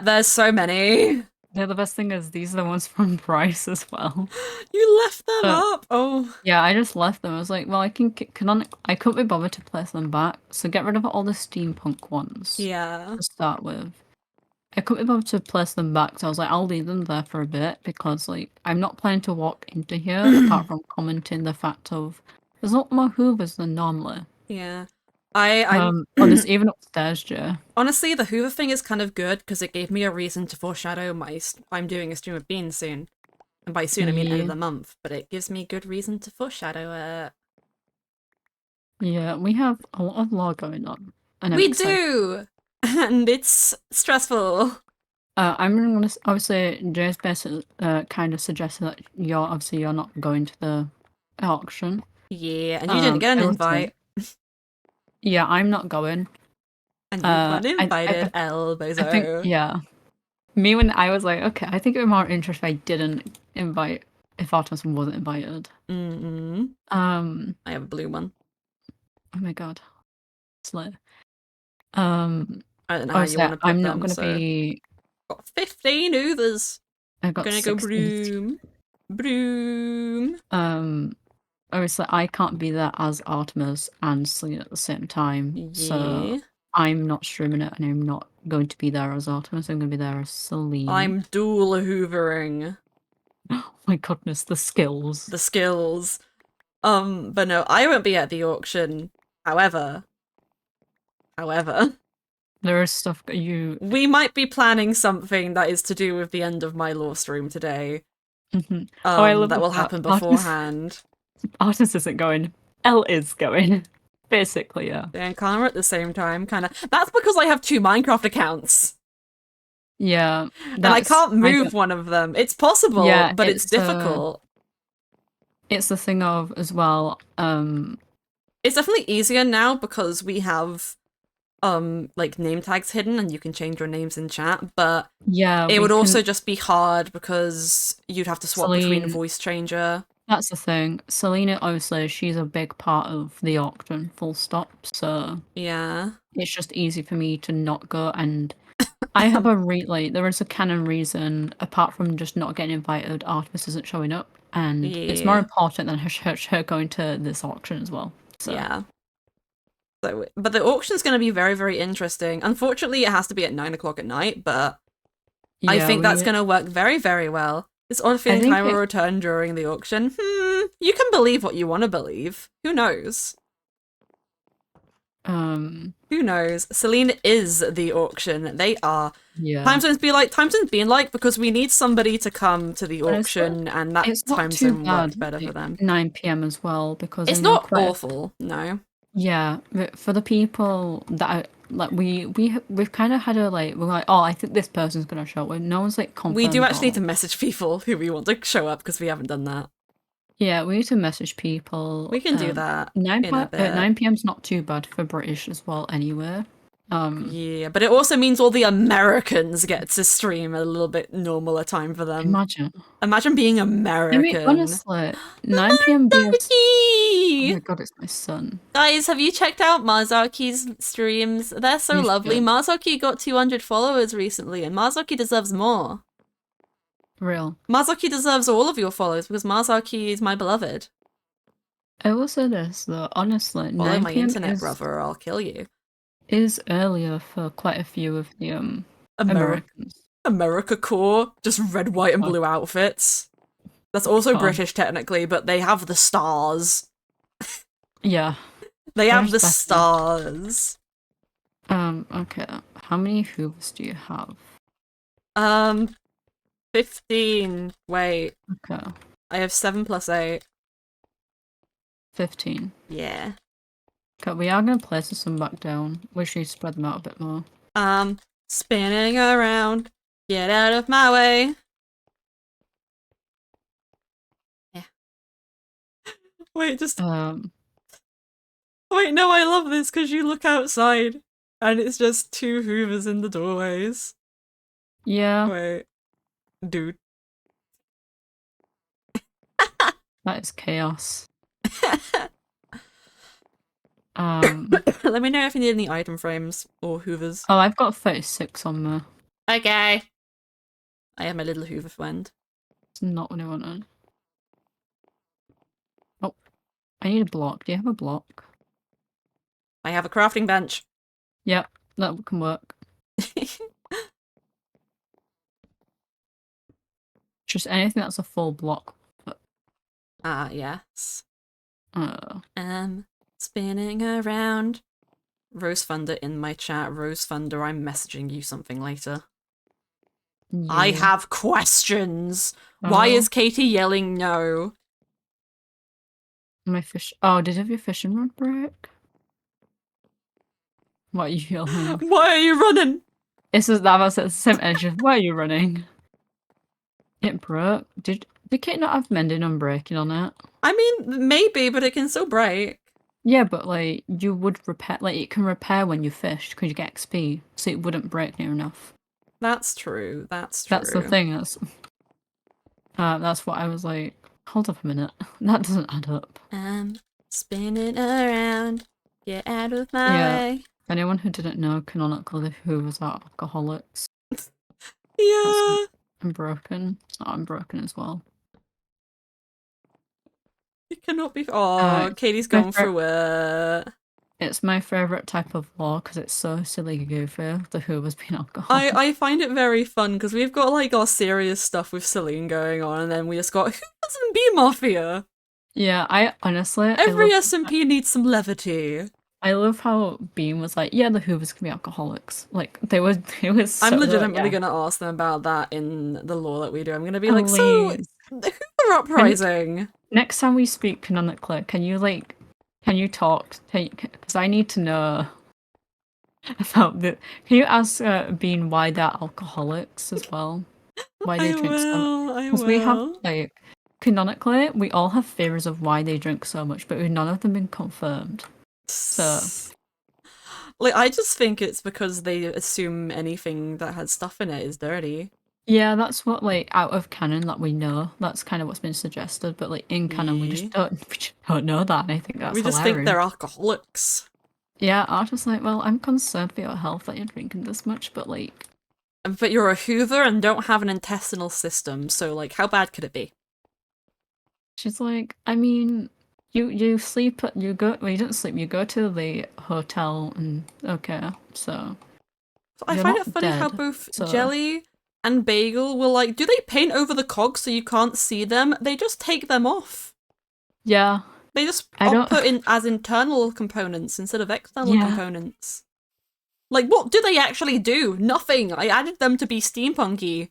there's so many. Yeah, the best thing is these are the ones from Bryce as well. You left them up? Oh. Yeah, I just left them. I was like, well, I couldn't be bothered to place them back, so get rid of all the steampunk ones. Yeah. To start with. I couldn't be bothered to place them back, so I was like, I'll leave them there for a bit, because, I'm not planning to walk into here, apart from commenting the fact of, there's a lot more Hoovers than normally. Yeah. There's even upstairs, Joe. Honestly, the Hoover thing is kind of good, because it gave me a reason to foreshadow I'm doing a stream of Beans soon. And by soon, I mean end of the month, but it gives me good reason to foreshadow it. Yeah, we have a lot of lore going on. And we do! And it's stressful. I'm gonna obviously Jay's basically kind of suggested that you're not going to the auction. Yeah, and you didn't get an invite. Yeah, I'm not going. And you got invited, Bozo. I think, yeah. Me when I was like, okay, I think it would be more interesting if I didn't invite, if Artemis wasn't invited. Mm-hmm. I have a blue one. Oh my god. Slay. I don't know how you want to put I'm not going to be... Got 15 Hoovers. I got gonna 16. go broom. Broom. Obviously, I can't be there as Artemis and Selena at the same time, so I'm not streaming it, and I'm not going to be there as Artemis. I'm going to be there as Selena. I'm dual hoovering. Oh my goodness, the skills. The skills. But no, I won't be at the auction. However, there is stuff we might be planning something that is to do with the end of my lore stream today. I love that will happen beforehand. Artemis isn't going. Elle is going. Basically, yeah. And Connor at the same time, kind of. That's because I have 2 Minecraft accounts. Yeah. And I can't move one of them. It's possible, yeah, but it's difficult. It's the thing of, as well, it's definitely easier now because we have like name tags hidden and you can change your names in chat, but yeah, it would also just be hard because you'd have to swap between voice changer. That's the thing. Selena, obviously, she's a big part of the auction, full stop, so yeah, it's just easy for me to not go, and I have there is a canon reason, apart from just not getting invited, Artemis isn't showing up, and it's more important than her going to this auction as well. So. Yeah. So, but the auction's going to be very, very interesting. Unfortunately, it has to be at 9 o'clock at night, but I think that's going to work very, very well. This odd feeling Kai will return during the auction. You can believe what you want to believe. Who knows? Who knows? Selena is the auction. They are. Yeah. Time zones being like, because we need somebody to come to the auction, and that time zone works better for them. 9 p.m. as well, because it's not awful. No. Yeah, but for the people that we've kind of had we're like, oh, I think this person's gonna show up. No one's like confirmed. We do actually need to message people who we want to show up because we haven't done that. Yeah, we need to message people. We can do that. 9 p.m.'s not too bad for British as well, anyway. Yeah, but it also means all the Americans get to stream at a little bit normaler time for them. Imagine being American. I mean, honestly, 9 p.m. BS. Oh my god, it's my son. Guys, have you checked out Mazaki's streams? They're so lovely. Mazaki got 200 followers recently, and Mazaki deserves more. Real. Mazaki deserves all of your followers because Mazaki is my beloved. I will say this though, honestly, follow my internet, brother, or I'll kill you. Is earlier for quite a few of the Americans. America core, just red, white, and blue outfits. That's also British technically, but they have the stars. Yeah. They have the stars. Okay. How many hoovers do you have? 15. Wait. Okay. I have 7 plus 8. 15. Yeah. Okay, we are going to place some back down. We should spread them out a bit more. Spinning around. Get out of my way. Yeah. Wait, just... Wait, no, I love this because you look outside and it's just 2 hoovers in the doorways. Yeah. Wait. Dude. That is chaos. Let me know if you need any item frames or hoovers. Oh, I've got 36 on there. Okay. I have my little hoover friend. It's not what I wanted. Oh, I need a block. Do you have a block? I have a crafting bench. Yep, that can work. Just anything that's a full block. Yes. Spinning around. Rose Thunder in my chat. Rose Thunder, I'm messaging you something later. Yeah. I have questions. Why is Katie yelling no? My fish. Oh, did you have your fishing rod break? Why are you yelling? Why are you running? It's the same engine. Why are you running? It broke. Did Katie not have mending and breaking on it? I mean, maybe, but it can still break. Yeah, but like you would repair, like it can repair when you fish because you get XP, so it wouldn't break near enough. That's true. That's true. That's the thing. That's what I was like. Hold up a minute. That doesn't add up. Spinning around. Get out of my way. Anyone who didn't know, canonically, who was alcoholics. Yeah. I'm broken. Oh, I'm broken as well. It cannot be. Oh, Katie's going through it. It's my favorite type of law because it's so silly goofy. The Hoovers being alcohol. I find it very fun because we've got like our serious stuff with Celine going on, and then we just got Hoovers and Bee Mafia. Yeah, I honestly every SMP needs some levity. I love how Beam was like, yeah, the Hoovers can be alcoholics. Like it was. I'm legitimately gonna ask them about that in the lore that we do. I'm gonna be like, so the Hoover uprising. Next time we speak canonically, can you talk? Because I need to know about the. Can you ask Bean why they're alcoholics as well? Why they drink so much? Because we have like canonically, we all have theories of why they drink so much, but none of them been confirmed. So, like, I just think it's because they assume anything that has stuff in it is dirty. Yeah, that's what, like, out of canon that we know. That's kind of what's been suggested, but like in canon, we just don't know that, and I think that's we just hilarious. think they're alcoholics. Yeah, I'm just like, well, I'm concerned for your health that you're drinking this much, but like, but you're a Hoover and don't have an intestinal system, so like, how bad could it be? She's like, I mean, you sleep at you go. Well, you don't sleep. You go to the hotel, and okay, so. I find it funny how both Jelly and Bagel will like, do they paint over the cogs so you can't see them? They just take them off. Yeah. They just put in as internal components instead of external components. Like, what do they actually do? Nothing. I added them to be steampunky.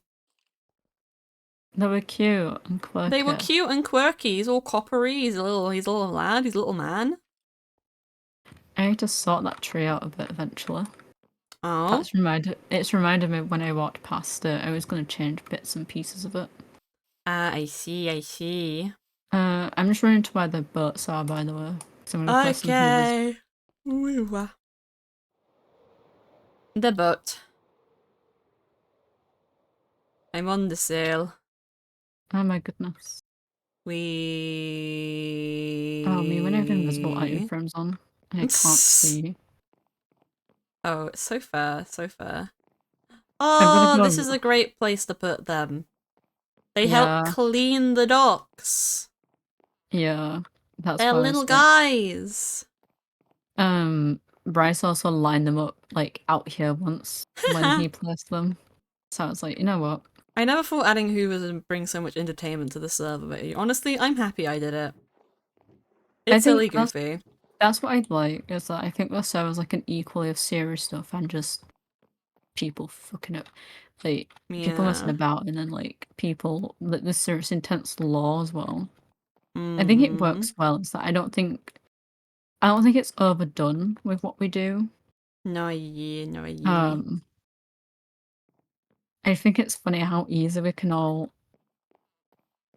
They were cute and quirky. They were cute and quirky. He's all coppery. He's a little lad. He's a little man. I need to sort that tree out a bit eventually. Oh. It's reminded me when I walked past it, I was going to change bits and pieces of it. I see. I'm just running to where the boats are, by the way. So I'm gonna okay. The boat. I'm on the sail. Oh my goodness. Oh, me when I have invisible item frames on. I can't see. Oh, it's so fair, so fair. Oh, this is a great place to put them. They help clean the docks. Yeah, that's They're little guys. Bryce also lined them up like out here once when he placed them. So I was like, you know what? I never thought adding Hoovers would bring so much entertainment to the server, but honestly, I'm happy I did it. It's silly goofy. That's what I'd like, is that I think the server's like an equally of serious stuff and just people fucking up. Like, people messing about, and then like people, like the serious intense lore as well. I think it works well. Is that I don't think it's overdone with what we do. No. I think it's funny how easy we can all,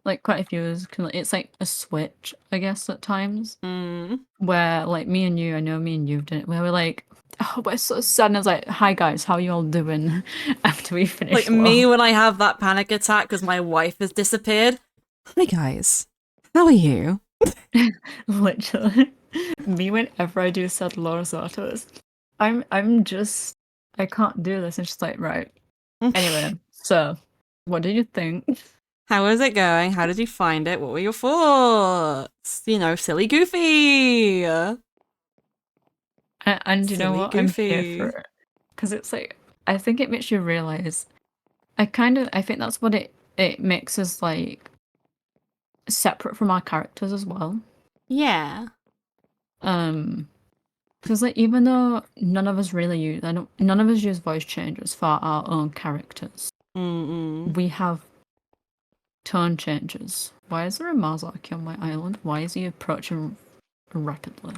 like quite a few of us can. It's like a switch, I guess, at times. Where like me and you, I know me and you did it. Where we're like, oh, we're so sad. And I was like, hi guys, how are you all doing? After we finish. Like me when I have that panic attack because my wife has disappeared. Hi guys, how are you? Literally, me whenever I do said Laura's autos, I'm just, I can't do this. It's just like, right. Anyway, so what did you think? How was it going? How did you find it? What were your thoughts? You know, silly goofy. And you know what? Goofy. I'm here for it. Because it's like, I think it makes you realize, I think that's what it makes us like separate from our characters as well. Yeah. Because like even though none of us use voice changes for our own characters. We have tone changes. Why is there a Marzarki on my island? Why is he approaching rapidly?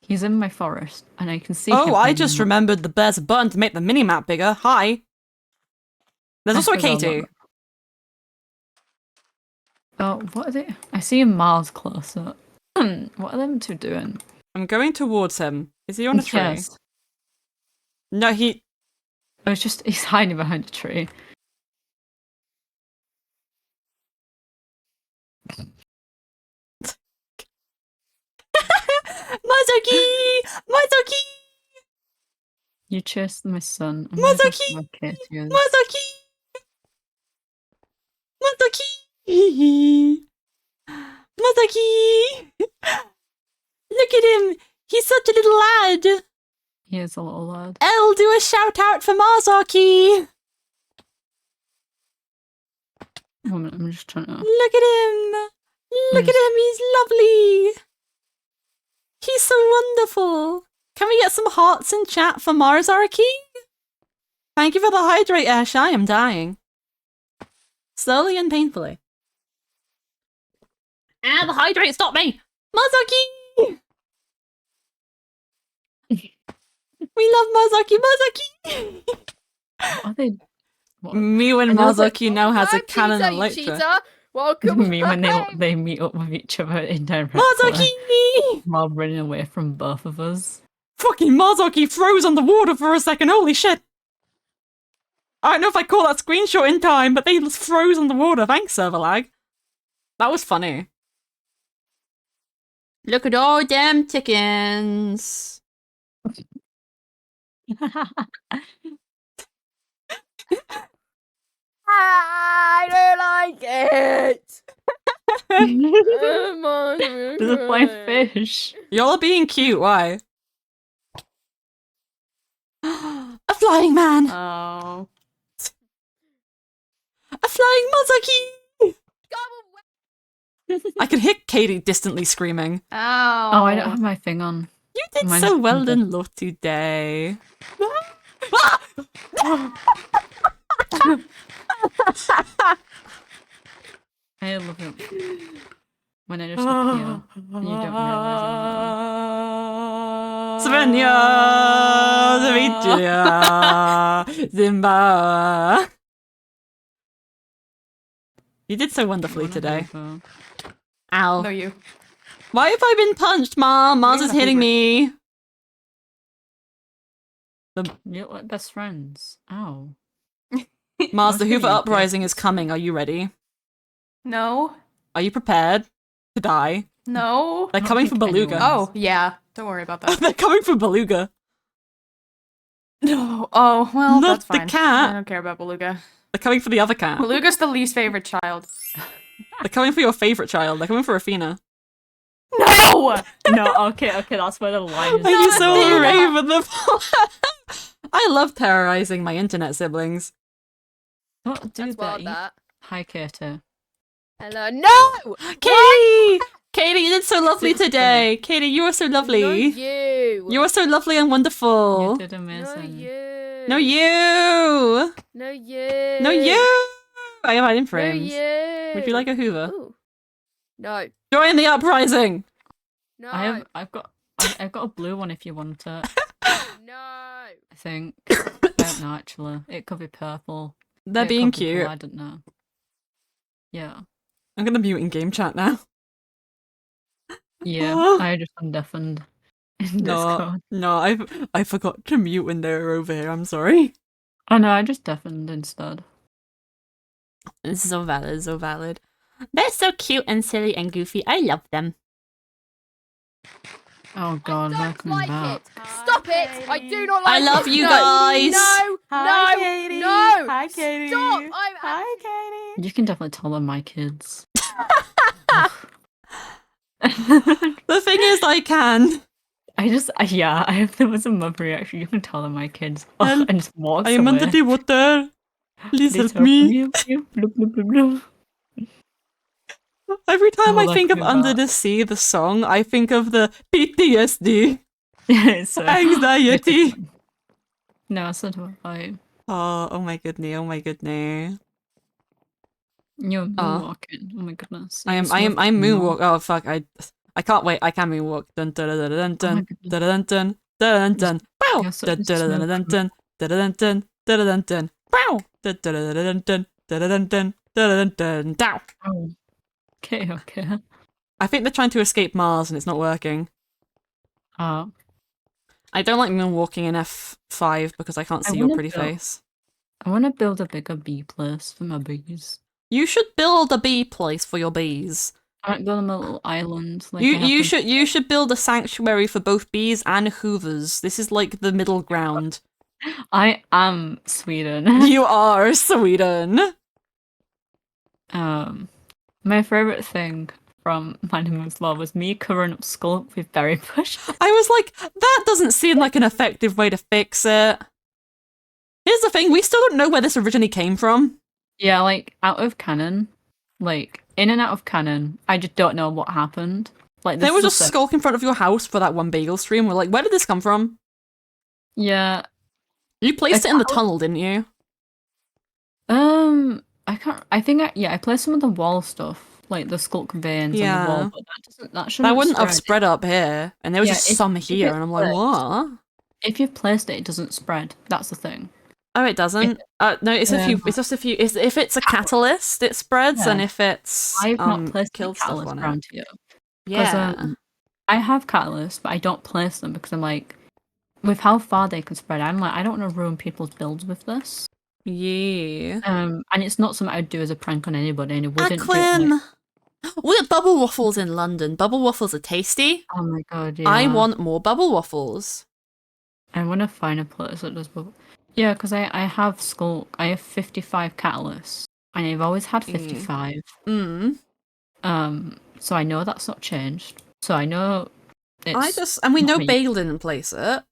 He's in my forest, and I can see him. Oh, I just remembered there's a button to make the minimap bigger. Hi. There's also a Katie. Oh, what are they? I see a Mars closer. What are them two doing? I'm going towards him. Is he on a tree? Yes. No, he's hiding behind a tree. Mazuki! You chased my son. Mazuki! Marzocchi! Look at him! He's such a little lad! He is a little lad. Elle, do a shout out for Marzocchi! I'm just trying to... Look at him! Look at him, he's lovely! He's so wonderful! Can we get some hearts in chat for Marzocchi? Thank you for the hydrate, Ash. I am dying. Slowly and painfully. Ah, the hydrate stopped me! Marzocchi! We love Marzocchi! Marzocchi! Are they... Me when Marzocchi now has a cannon Electra. Welcome. Me when they meet up with each other indirectly. Marzocchi! While running away from both of us. Fucking Marzocchi froze underwater for a second, holy shit! I don't know if I caught that screenshot in time, but they froze underwater. Thanks, server lag. That was funny. Look at all them chickens. I don't like it. Come on, There's a flying fish. Y'all are being cute, why? A flying man! Oh. A flying Marzocchi! I can hear Katie distantly screaming. Oh. Oh, I don't have my thing on. You did Mine's so well muted. in love today. I love it. When I just appear, and you don't realise Svenja! Zavitja! Zimba! You did so wonderfully today. Ow. No, you. Why have I been punched, Mom? Mars is hitting me. You look like best friends. Ow. Mars, the That's Hoover really uprising is coming. Are you ready? No. Are you prepared to die? No. They're don't coming for think Beluga. anyone- Oh, yeah. Don't worry about that. They're coming for Beluga. No. Oh, well, Not that's fine. the cat. I don't care about Beluga. They're coming for the other cat. Beluga's the least favorite child. They're coming for your favorite child. They're coming for Athena. No! No, okay, that's where the line is. Thank you so Athena. Raven. I love terrorizing my internet siblings. Don't do That's wild, that. that. Hi, Katie. Hello. No! Katie! Katie, you did so lovely This is today. Katie, you are so No, lovely. you. You are so lovely and wonderful. You did No, amazing. you. No, you. No, you. No, you. I have hiding No, frames. you. Would you like a Hoover? Ooh. No. Join the uprising. No. I've got a blue one if you want it. No. I think. I don't know actually. It could be purple. They're It being could be blue, cute. I don't know. Yeah. I'm gonna mute in game chat now. Yeah. Oh. I just undeafened in No, Discord. no, I forgot to mute when they were over here. I'm sorry. Oh no, I just deafened instead. This is so valid, so valid. They're so cute and silly and goofy. I love them. Oh god, I welcome don't like back. it. Stop it. I do not I like love it. you No. guys. No. Hi, No. Katie. No. Hi, Katie. Stop. Hi, Katie. You can definitely tell them my kids. The thing is, I can. Yeah, there was a mother reaction. You can tell them my kids. Help. And just walks I am away. under the water. Please help help me. Bloop, bloop, bloop, bloop. Every time Oh, I that think of could be Under bad. the Sea, the song, I think of the PTSD. So, Anxiety. no, so do I. Oh my goodness, oh my goodness. You're Oh. moonwalking. Oh my goodness. I'm You're moonwalk. Oh fuck, I can't wait. I can moonwalk. Dun dun dun dun dun dun dun dun dun dun. Pow. You're such Dun a dun dun dun dun dun dun dun dun dun dun. Pow. Dun dun dun dun dun dun dun dun dun dun dun. Oh. Okay. I think they're trying to escape Mars and it's not working. I don't like moonwalking in F5 because I can't I see your wanna pretty build- face. I want to build a bigger bee place for my bees. You should build a bee place for your bees. I might build them a little island. Like I have You should build a sanctuary for both bees and hoovers. This is like the middle ground. I am Sweden. You are Sweden. My favorite thing from Finding Moon's Law was me covering up Skulk with berry bush. I was like, that doesn't seem like an effective way to fix it. Here's the thing, we still don't know where this originally came from. Yeah, like, out of canon, like, in and out of canon, I just don't know what happened. Like, there was a Skulk in front of your house for that one bagel stream. We're like, where did this come from? Yeah. You placed it in the tunnel, didn't you? I can't. I placed some of the wall stuff, like the Skulk veins on the wall, but that wouldn't have spread up here, and there was just some here, and I'm like, what? If you've placed it, it doesn't spread. That's the thing. Oh, it doesn't. No, it's a few. It's just a few. If it's a catalyst, it spreads, and if it's I've not placed killed catalyst stuff on around it. Here. Yeah. I have catalysts, but I don't place them because I'm like, with how far they can spread, I'm like, I don't want to ruin people's builds with this. Yeah. And it's not something I'd do as a prank on anybody, and it wouldn't. Aquin! We got bubble waffles in London. Bubble waffles are tasty. Oh my god, yeah. I want more bubble waffles. I want to find a place that does bubble. Yeah, because I have Skulk. I have 55 catalysts, and I've always had 55. So I know that's not changed. So I know it's. And we know Bagel didn't place it.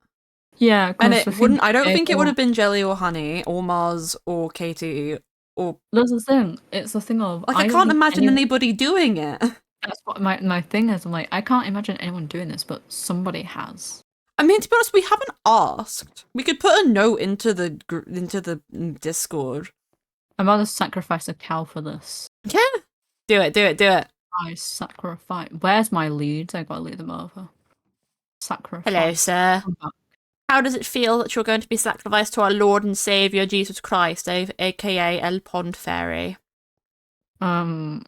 Yeah, and it wouldn't. I don't think it would have been Jelly or Honey or Mars or Katie or. That's the thing. It's the thing of like I can't imagine anybody doing it. That's what my thing is. I'm like, I can't imagine anyone doing this, but somebody has. I mean, to be honest, we haven't asked. We could put a note into the Discord. I'm about to sacrifice a cow for this. Yeah, do it. I sacrifice. Where's my leads? I gotta lead them over. Sacrifice. Hello, sir. How does it feel that you're going to be sacrificed to our Lord and Saviour Jesus Christ, aka El Pond Fairy? Oh,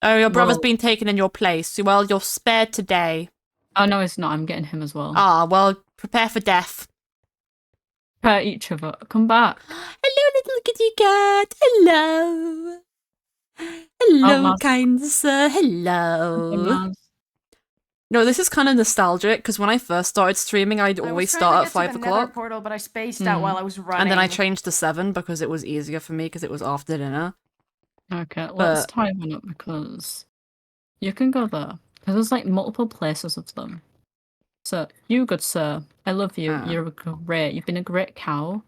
your brother's been taken in your place. Well, you're spared today. Oh no, it's not. I'm getting him as well. Ah, well, prepare for death. Prepare each other. Come back. Hello, little kitty cat. Hello. Hello, kind sir. Hello. No, this is kind of nostalgic because when I first started streaming, I'd always start at 5 o'clock. Portal, but I spaced out while I was running. And then I changed to 7 because it was easier for me because it was after dinner. Okay, let's tie one up because you can go there. Because there's like multiple places of them. So, you good sir, I love you. You've been a great cow.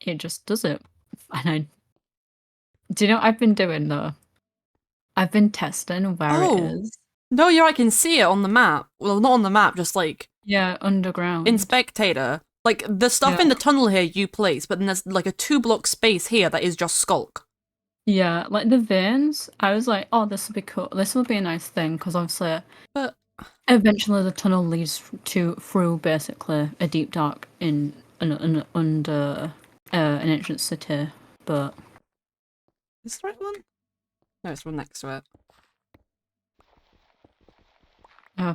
It just does it. And do you know what I've been doing though? I've been testing where it is. No, I can see it on the map. Well, not on the map, just like... Yeah, underground. In Spectator. Like, the stuff in the tunnel here you place, but then there's like a 2-block space here that is just Skulk. Yeah, like the veins, I was like, oh, this would be cool. This would be a nice thing, because obviously... But... Eventually the tunnel leads through, basically, a deep dark under an ancient city, but... Is this the right one? No, it's one next to it. Yeah,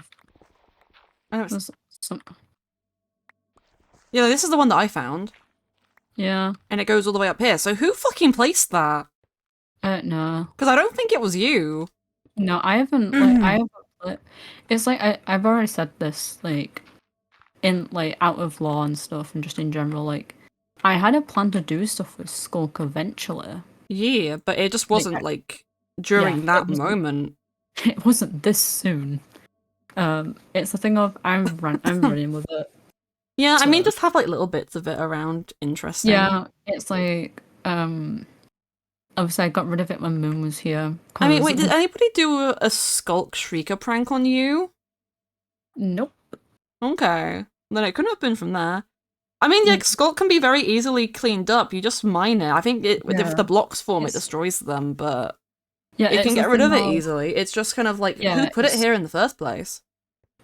this is the one that I found. Yeah. And it goes all the way up here. So who fucking placed that? No. Because I don't think it was you. No, I haven't. It's like I've already said this, like, in like out of law and stuff, and just in general. Like, I had a plan to do stuff with Skulk eventually. Yeah, but it just wasn't like during that moment. It wasn't this soon. It's the thing of I'm running with it. Yeah, so. I mean, just have like little bits of it around interesting. Yeah, it's like obviously I got rid of it when Moon was here. I mean, wait, did anybody do a Skulk Shrieker prank on you? Nope. Okay, then it couldn't have been from there. I mean, like, Skulk can be very easily cleaned up. You just mine it. I think if the blocks form, it destroys them, but you can get rid of it easily. It's just kind of like, who put it here in the first place?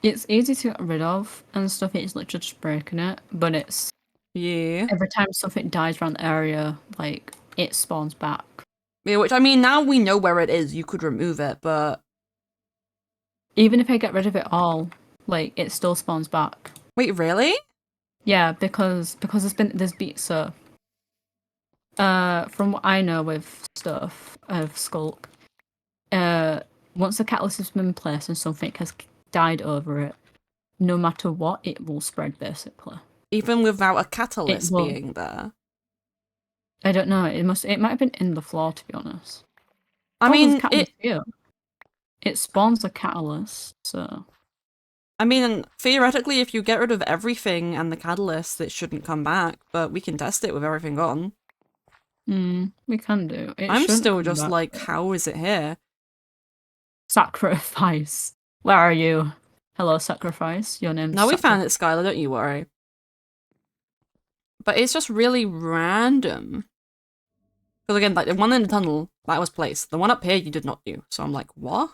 It's easy to get rid of and stuff. It's literally just breaking it, but it's every time something dies around the area, like it spawns back. Yeah, which I mean, now we know where it is. You could remove it, but even if I get rid of it all, like it still spawns back. Wait, really? Yeah, because there's been so. From what I know with stuff of Skulk, once the catalyst has been placed and something has died over it, no matter what, it will spread basically. Even without a catalyst being there. I don't know. It might have been in the floor, to be honest. I mean, it spawns a catalyst, so. I mean, theoretically, if you get rid of everything and the catalyst, it shouldn't come back, but we can test it with everything gone. We can do. I'm still just like, how is it here? Sacrifice. Where are you? Hello, Sacrifice. Your name's Now we found it, Skylar, don't you worry. But it's just really random. Because again, like the one in the tunnel, that was placed. The one up here you did not do. So I'm like, what?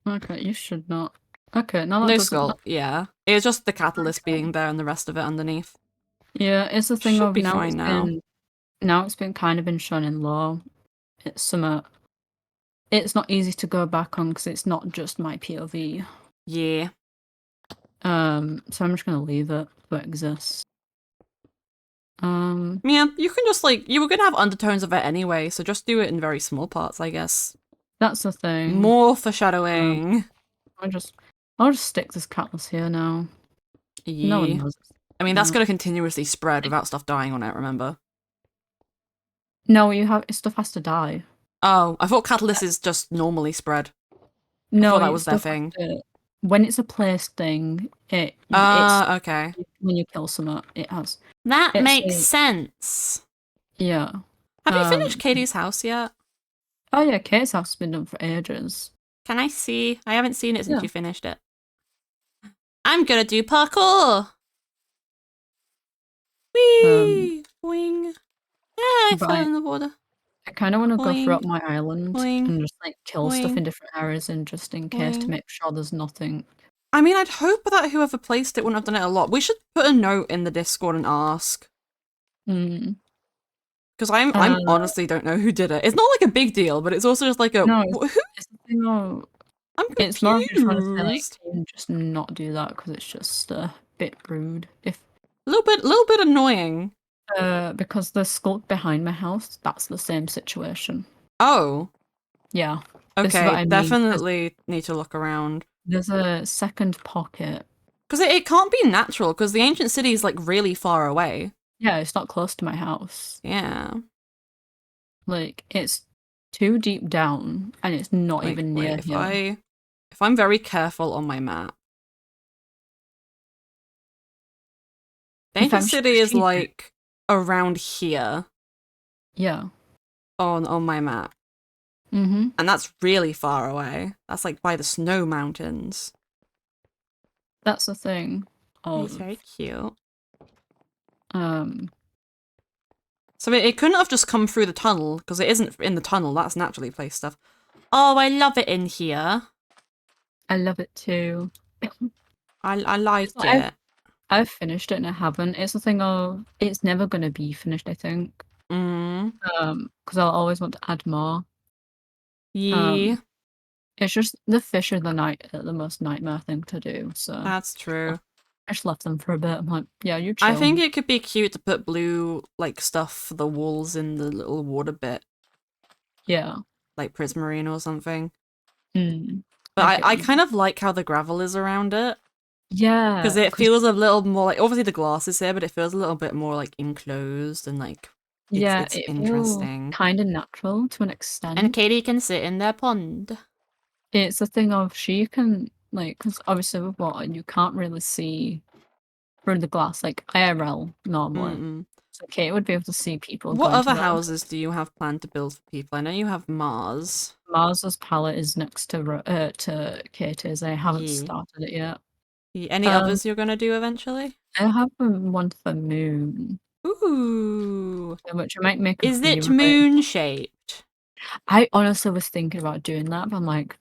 Okay, you should not. Okay, now that no doesn't... skull, yeah. It's just the catalyst being there and the rest of it underneath. Yeah, it's the thing Should of be now fine now. Now it's been kind of been shown in law. It's it's not easy to go back on because it's not just my POV. Yeah. So I'm just gonna leave it where it exists. Yeah, you can just like, you were gonna have undertones of it anyway, so just do it in very small parts, I guess. That's the thing. More foreshadowing. I'll just stick this catalyst here now. Yeah. No one knows. I mean, that's gonna continuously spread without stuff dying on it, remember? No, stuff has to die. Oh, I thought catalyst is just normally spread. No, I thought that was their thing. When it's a place thing, it's okay. When you kill someone, it has. That makes sense. Yeah. Have you finished Katie's house yet? Oh yeah, Katie's house has been done for ages. Can I see? I haven't seen it since you finished it. I'm gonna do parkour! Whee! Boing! Yeah, I fell in the water. I kind of want to go throughout my island and just like kill stuff in different areas and just in case to make sure there's nothing. I mean, I'd hope that whoever placed it wouldn't have done it a lot. We should put a note in the Discord and ask. Because I honestly don't know who did it. It's not like a big deal, but it's also just like a... No, who? It's the thing of... I'm confused. It's more just trying to say, like, just not do that because it's just a bit rude. A little bit annoying. Because the sculpt behind my house, that's the same situation. Oh. Yeah. Okay, definitely need to look around. There's a second pocket. Because it can't be natural, because the ancient city is, like, really far away. Yeah, it's not close to my house. Yeah. Like, it's too deep down, and it's not even near here. If I'm very careful on my map... The ancient city is, like... around here. Yeah. On my map. And that's really far away. That's like by the snow mountains. That's the thing. It's very cute. So it couldn't have just come through the tunnel, because it isn't in the tunnel. That's naturally placed stuff. Oh, I love it in here. I love it too. I like it. I've finished it and I haven't. It's the thing of it's never gonna be finished, I think. Because I'll always want to add more. Yeah. It's just the fish are the most nightmare thing to do. So that's true. I just left them for a bit. I'm like, yeah, you chill. I think it could be cute to put blue like stuff for the walls in the little water bit. Yeah. Like prismarine or something. But I kind of like how the gravel is around it. Yeah. Because it feels a little more like, obviously the glass is here, but it feels a little bit more like enclosed and like, it's interesting. Kind of natural to an extent. And Katie can sit in their pond. It's a thing of she can, like, because obviously with water, you can't really see through the glass, like IRL normally. So Kate would be able to see people. What other houses do you have planned to build for people? I know you have Mars. Mars's palette is next to Katie's. I haven't started it yet. Any others you're going to do eventually? I have one for Moon. Ooh. Which I might make Is it moon-shaped? I honestly was thinking about doing that, but I'm like,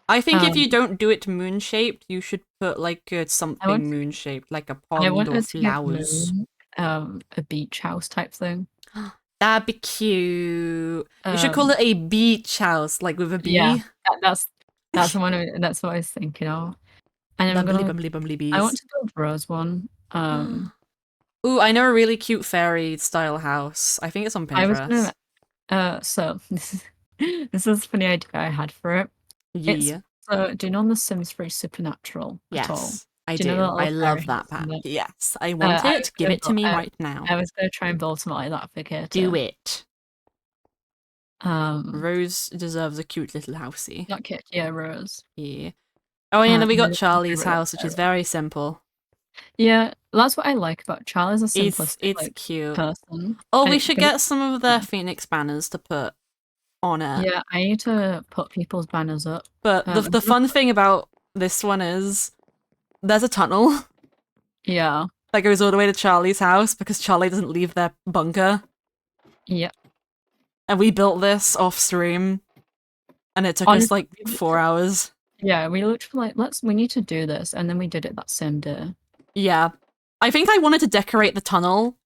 I think if you don't do it moon-shaped, you should put like something moon-shaped, like a pond or flowers. A beach house type thing. That'd be cute. You should call it a beach house, like with a bee. Yeah, that's the one. That's what I was thinking of. And I want to build Rose one. Ooh, I know a really cute fairy style house. I think it's on Pinterest. So this is a funny idea I had for it. Yeah. So do you know on The Sims 3 Supernatural at all? Yes, I do. I love that pack. Yes, I want it. Give it to me right now. I was going to try and build something like that for Katie. Do it. Rose deserves a cute little housey. Not Kit, yeah, Rose. Yeah. Oh, yeah, then we got Charlie's house, which is very simple. Yeah, that's what I like about Charlie's a simplistic it's cute. person. Oh, we should get some of their Phoenix banners to put on it. Yeah, I need to put people's banners up. But the fun thing about this one is there's a tunnel. Yeah. That goes all the way to Charlie's house because Charlie doesn't leave their bunker. Yep. And we built this off stream. And it took us like 4 hours. Yeah, we literally we need to do this, and then we did it that same day. Yeah. I think I wanted to decorate the tunnel,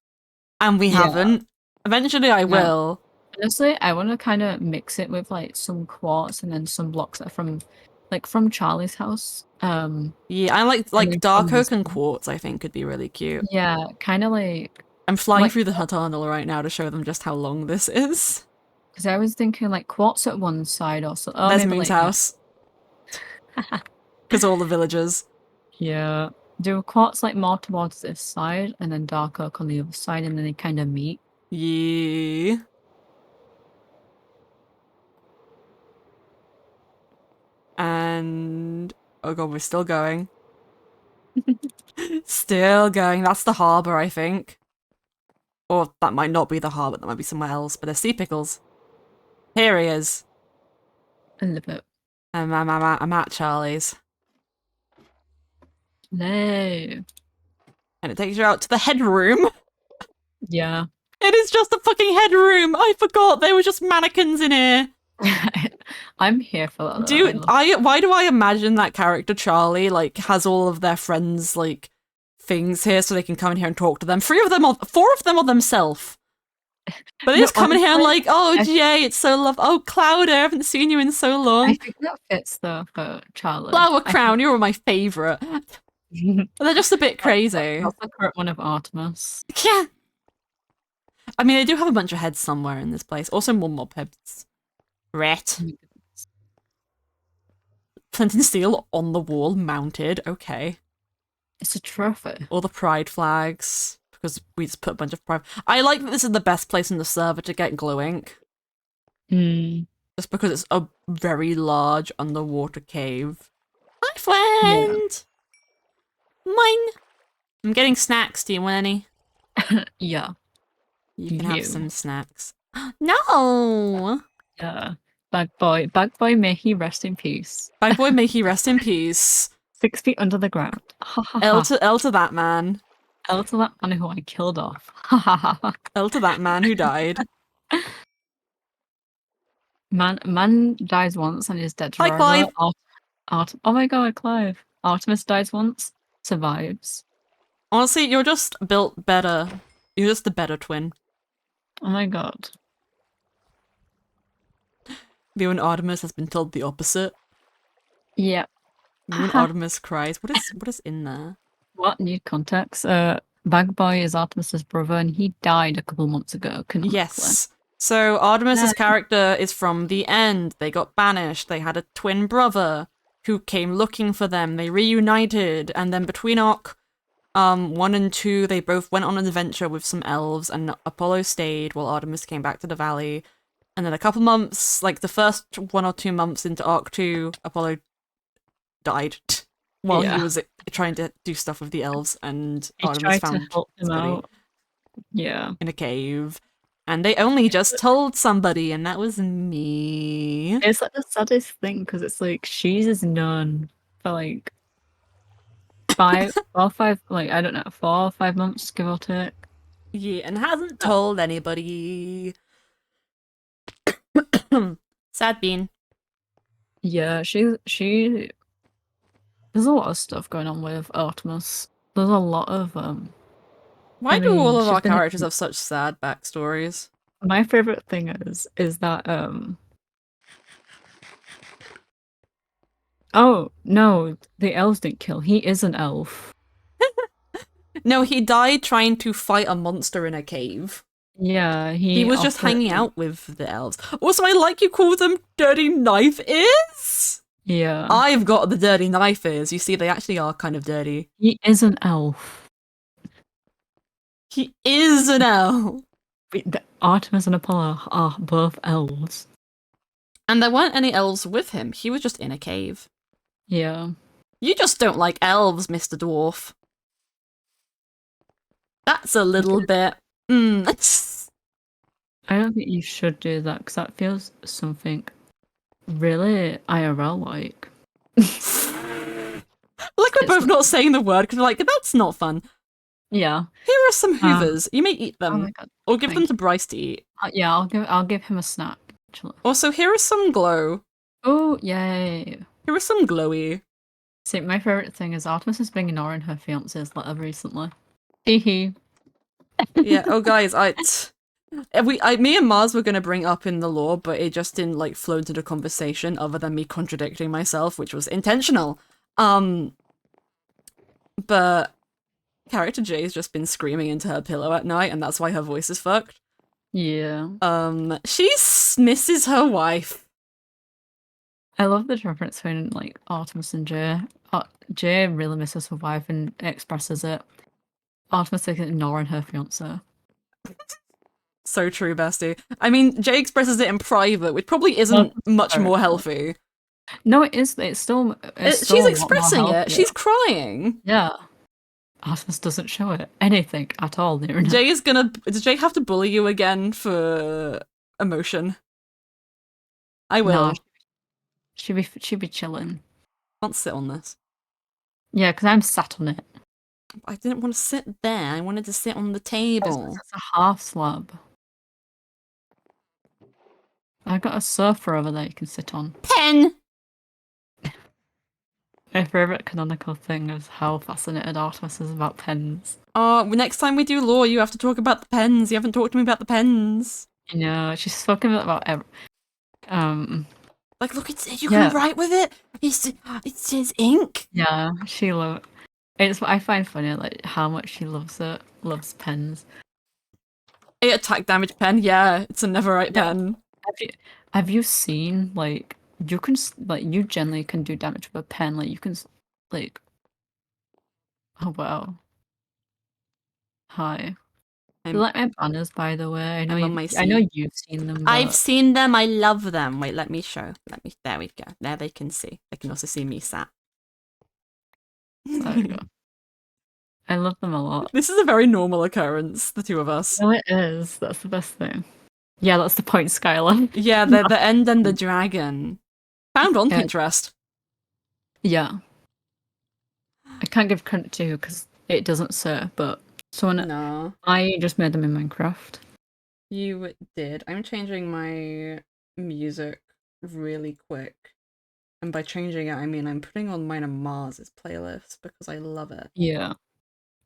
and we haven't. Eventually I will. Honestly, I want to kind of mix it with like some quartz and then some blocks that are from Charlie's house. Yeah, I like dark oak and quartz, I think could be really cute. Yeah, kind of like... I'm flying through the tunnel right now to show them just how long this is. Because I was thinking like quartz at one side or so. Oh, there's Moon's house. Because all the villagers. Yeah. Do quartz like more towards this side and then dark oak on the other side and then they kind of meet. Yeah. And oh god, we're still going. Still going. That's the harbour, I think. Or that might not be the harbour, that might be somewhere else, but there's sea pickles. Here he is. I love it. I'm at Charlie's. No. And it takes you out to the headroom. Yeah. It is just a fucking headroom. I forgot there were just mannequins in here. I'm here for that. Why do I imagine that character Charlie like has all of their friends like things here so they can come in here and talk to them? 4 of them are themselves. But they just come in here and like, oh Jay, it's so lovely. Oh Clouder, I haven't seen you in so long. I think that fits though for Charlie. Flower Crown, you were my favourite. They're just a bit crazy. That's the current one of Artemis. Yeah. I mean, they do have a bunch of heads somewhere in this place. Also more mob heads. Ret. Flint and steel on the wall, mounted. Okay. It's a trophy. All the pride flags. Because we just put a bunch of pride. I like that this is the best place in the server to get glow ink. Just because it's a very large underwater cave. Hi, Flint! Yeah. Mine! I'm getting snacks. Do you want any? Yeah. You can have some snacks. No! Yeah. Bag boy, may he rest in peace. Bag boy, may he rest in peace. 6 feet under the ground. L to that man. L to that man who I killed off. L to that man who died. Man dies once and is dead forever. Hi, Clive. Oh my god, Clive. Artemis dies once, survives. Honestly, you're just built better. You're just the better twin. Oh my god. You and Artemis has been told the opposite. Yeah. You and Artemis cries. What is in there? What? New context? Bag Boy is Artemis's brother and he died a couple months ago. Yes. So Artemis's character is from the end. They got banished. They had a twin brother who came looking for them. They reunited, and then between Arc 1 and 2, they both went on an adventure with some elves, and Apollo stayed while Artemis came back to the valley. And then a couple months, like the first 1 or 2 months into Arc 2, Apollo died while he was trying to do stuff with the elves, and Artemis found to help him out. Yeah. In a cave. And they only just told somebody, and that was me. It's like the saddest thing, because it's like, she's known for like 4 or 5 months, give or take. Yeah, and hasn't told anybody. Sad bean. Yeah, she there's a lot of stuff going on with Artemis. There's a lot of Why do all of our characters have such sad backstories? My favorite thing is that oh no, the elves didn't kill. He is an elf. No, he died trying to fight a monster in a cave. Yeah, he was just hanging out with the elves. Also, I like you call them dirty knife ears. Yeah. I've got the dirty knife ears. You see, they actually are kind of dirty. He is an elf. He is an elf. Artemis and Apollo are both elves. And there weren't any elves with him. He was just in a cave. Yeah. You just don't like elves, Mr. Dwarf. That's a little bit... I don't think you should do that, because that feels something really IRL-like. Like we're both not saying the word, because we're like, that's not fun. Yeah. Here are some hoovers. You may eat them. Oh my God. Or give them to Bryce to eat. Yeah, I'll give him a snack, actually. Also, here is some glow. Oh, yay. Here is some glowy. See, my favourite thing is Artemis has been ignoring her fiance's letter recently. Hee. Yeah, oh guys, me and Mars were going to bring up in the lore, but it just didn't, like, flow into the conversation other than me contradicting myself, which was intentional. But character Jay's just been screaming into her pillow at night, and that's why her voice is fucked. Yeah. She misses her wife. I love the difference between, like, Artemis and Jay. Jay really misses her wife and expresses it. Artemis is ignoring her fiance. So true, bestie. I mean, Jay expresses it in private, which probably isn't much more healthy. No, it is. It's still she's expressing it. She's crying. Yeah. Artemis doesn't show it anything at all. Does Jay have to bully you again for emotion? I will. No, she'd be chilling. I can't sit on this. Yeah, because I'm sat on it. I didn't want to sit there. I wanted to sit on the table. It's a half slab. I got a sofa over there you can sit on. Pen! My favourite canonical thing is how fascinated Artemis is about pens. Next time we do lore, you have to talk about the pens. You haven't talked to me about the pens. No, she's spoken about like, look, you can write with it. It says ink. Yeah, it's what I find funny, like how much she loves pens. A attack damage pen, yeah, it's a neverite pen. Have you seen, like, you generally can do damage with a pen, like you can, like, oh wow. Hi. You like my banners, by the way? I know you've seen them. But... I've seen them. I love them. Wait, let me show. There we go. There they can see. They can also see me sat. There we go. I love them a lot. This is a very normal occurrence, the two of us. No, it is. That's the best thing. Yeah, that's the point, Skylar. Yeah, the end and the dragon. Found on Pinterest. Yeah. I can't give credit to you because it doesn't say, but I just made them in Minecraft. You did. I'm changing my music really quick. And by changing it, I mean I'm putting on mine and Mars's playlist because I love it. Yeah.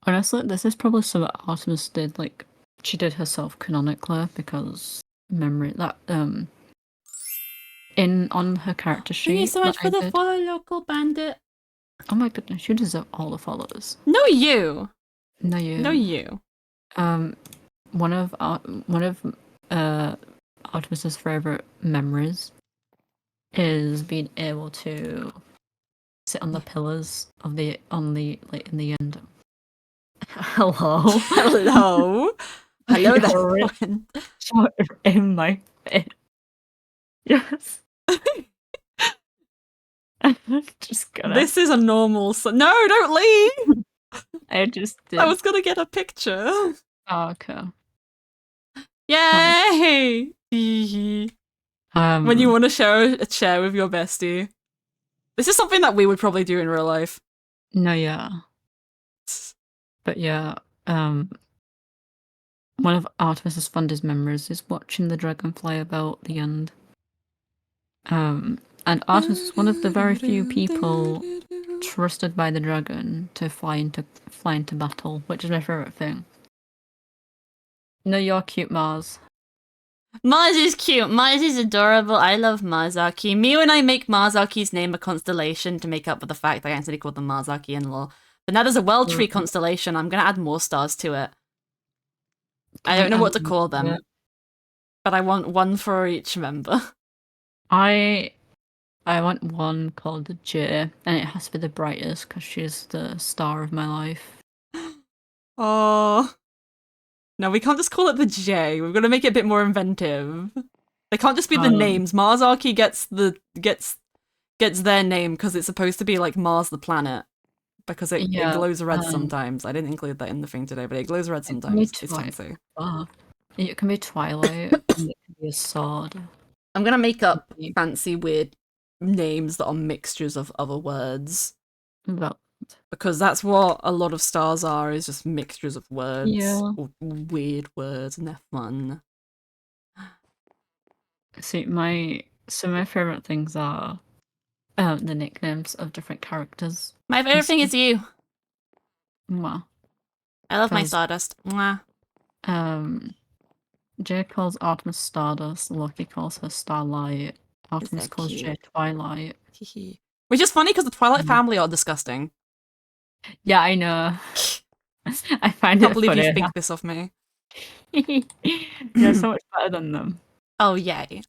Honestly, this is probably something Artemis did, like, she did herself canonically because on her character sheet. Thank you so much for the follow, local bandit. Oh my goodness, you deserve all the follows. No, you. No, you. No, you. One of Artemis's favorite memories is being able to sit on the pillars in the end. Hello. Hello. Hello there. In my face. Yes. Just gonna... This is a normal... No, don't leave! I just did. I was gonna get a picture. Oh, okay. Yay! When you want to share a chair with your bestie. This is something that we would probably do in real life. No, yeah. But yeah, one of Artemis's fondest memories is watching the dragon fly about the end. And Artemis was one of the very few people trusted by the dragon to fly into battle, which is my favourite thing. No, you're cute, Mars. Mars is cute. Mars is adorable. I love Marzaki. Me when I make Marzaki's name a constellation to make up for the fact that I accidentally called them Marzaki in law. But now there's a world tree constellation. I'm going to add more stars to it. I don't know what to call them. But I want one for each member. I want one called J, and it has to be the brightest because she's the star of my life. Oh. No, we can't just call it the J. We've got to make it a bit more inventive. They can't just be the names. Marsarchy gets their name because it's supposed to be like Mars the planet. Because it glows red sometimes. I didn't include that in the thing today, but it glows red sometimes. It's fancy. It can be Twilight, and it can be a sword. I'm gonna make up fancy, weird names that are mixtures of other words. Because that's what a lot of stars are, is just mixtures of words. Yeah. Or weird words, and they're fun. See, my favorite things are the nicknames of different characters. My favorite thing is you. Mwah. I love my Stardust. Mwah. Jay calls Artemis Stardust, Loki calls her Starlight, Artemis calls Jay Twilight. Which is funny because the Twilight family are disgusting. Yeah, I know. I find I can't believe you think this of me. You're so much better than them. Oh, yay.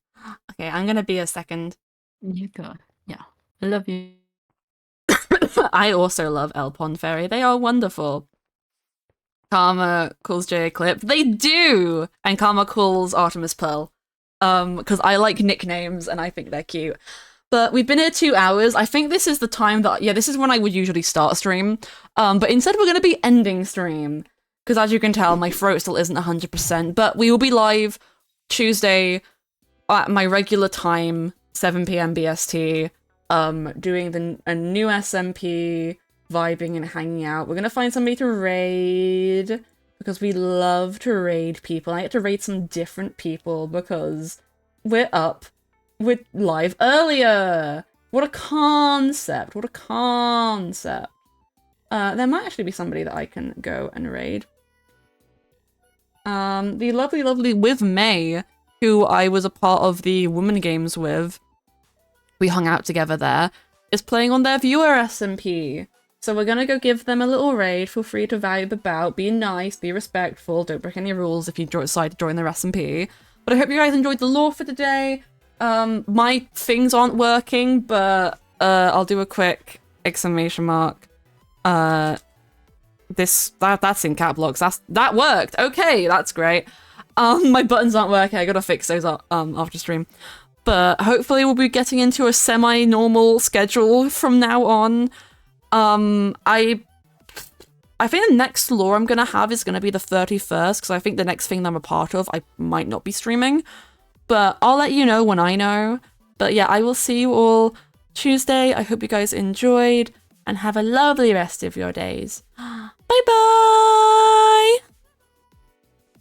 Okay, I'm gonna be a second. You go. Yeah. I love you. I also love El Pond Fairy. They are wonderful. Karma calls Jay Eclipse. They do! And Karma calls Artemis Pearl. Because I like nicknames and I think they're cute. But we've been here 2 hours. I think this is the time that, this is when I would usually start stream. But instead we're going to be ending stream. Because as you can tell, my throat still isn't 100%. But we will be live Tuesday at my regular time, 7 PM BST. Doing a new SMP, vibing and hanging out. We're gonna find somebody to raid, because we love to raid people. I get to raid some different people because we're live earlier. What a concept, what a concept. There might actually be somebody that I can go and raid. The lovely with May, who I was a part of the Woman Games with, we hung out together there, is playing on their viewer SMP. So we're gonna go give them a little raid. Feel free to vibe about, be nice, be respectful, don't break any rules if you decide to join their SMP. But I hope you guys enjoyed the lore for today. My things aren't working, but I'll do a quick exclamation mark. That's in cap locks. That worked. Okay, that's great. My buttons aren't working. I gotta fix those after stream. But hopefully we'll be getting into a semi-normal schedule from now on. I think the next lore I'm gonna have is gonna be the 31st, because I think the next thing that I'm a part of, I might not be streaming. But I'll let you know when I know. But yeah, I will see you all Tuesday. I hope you guys enjoyed, and have a lovely rest of your days. Bye-bye!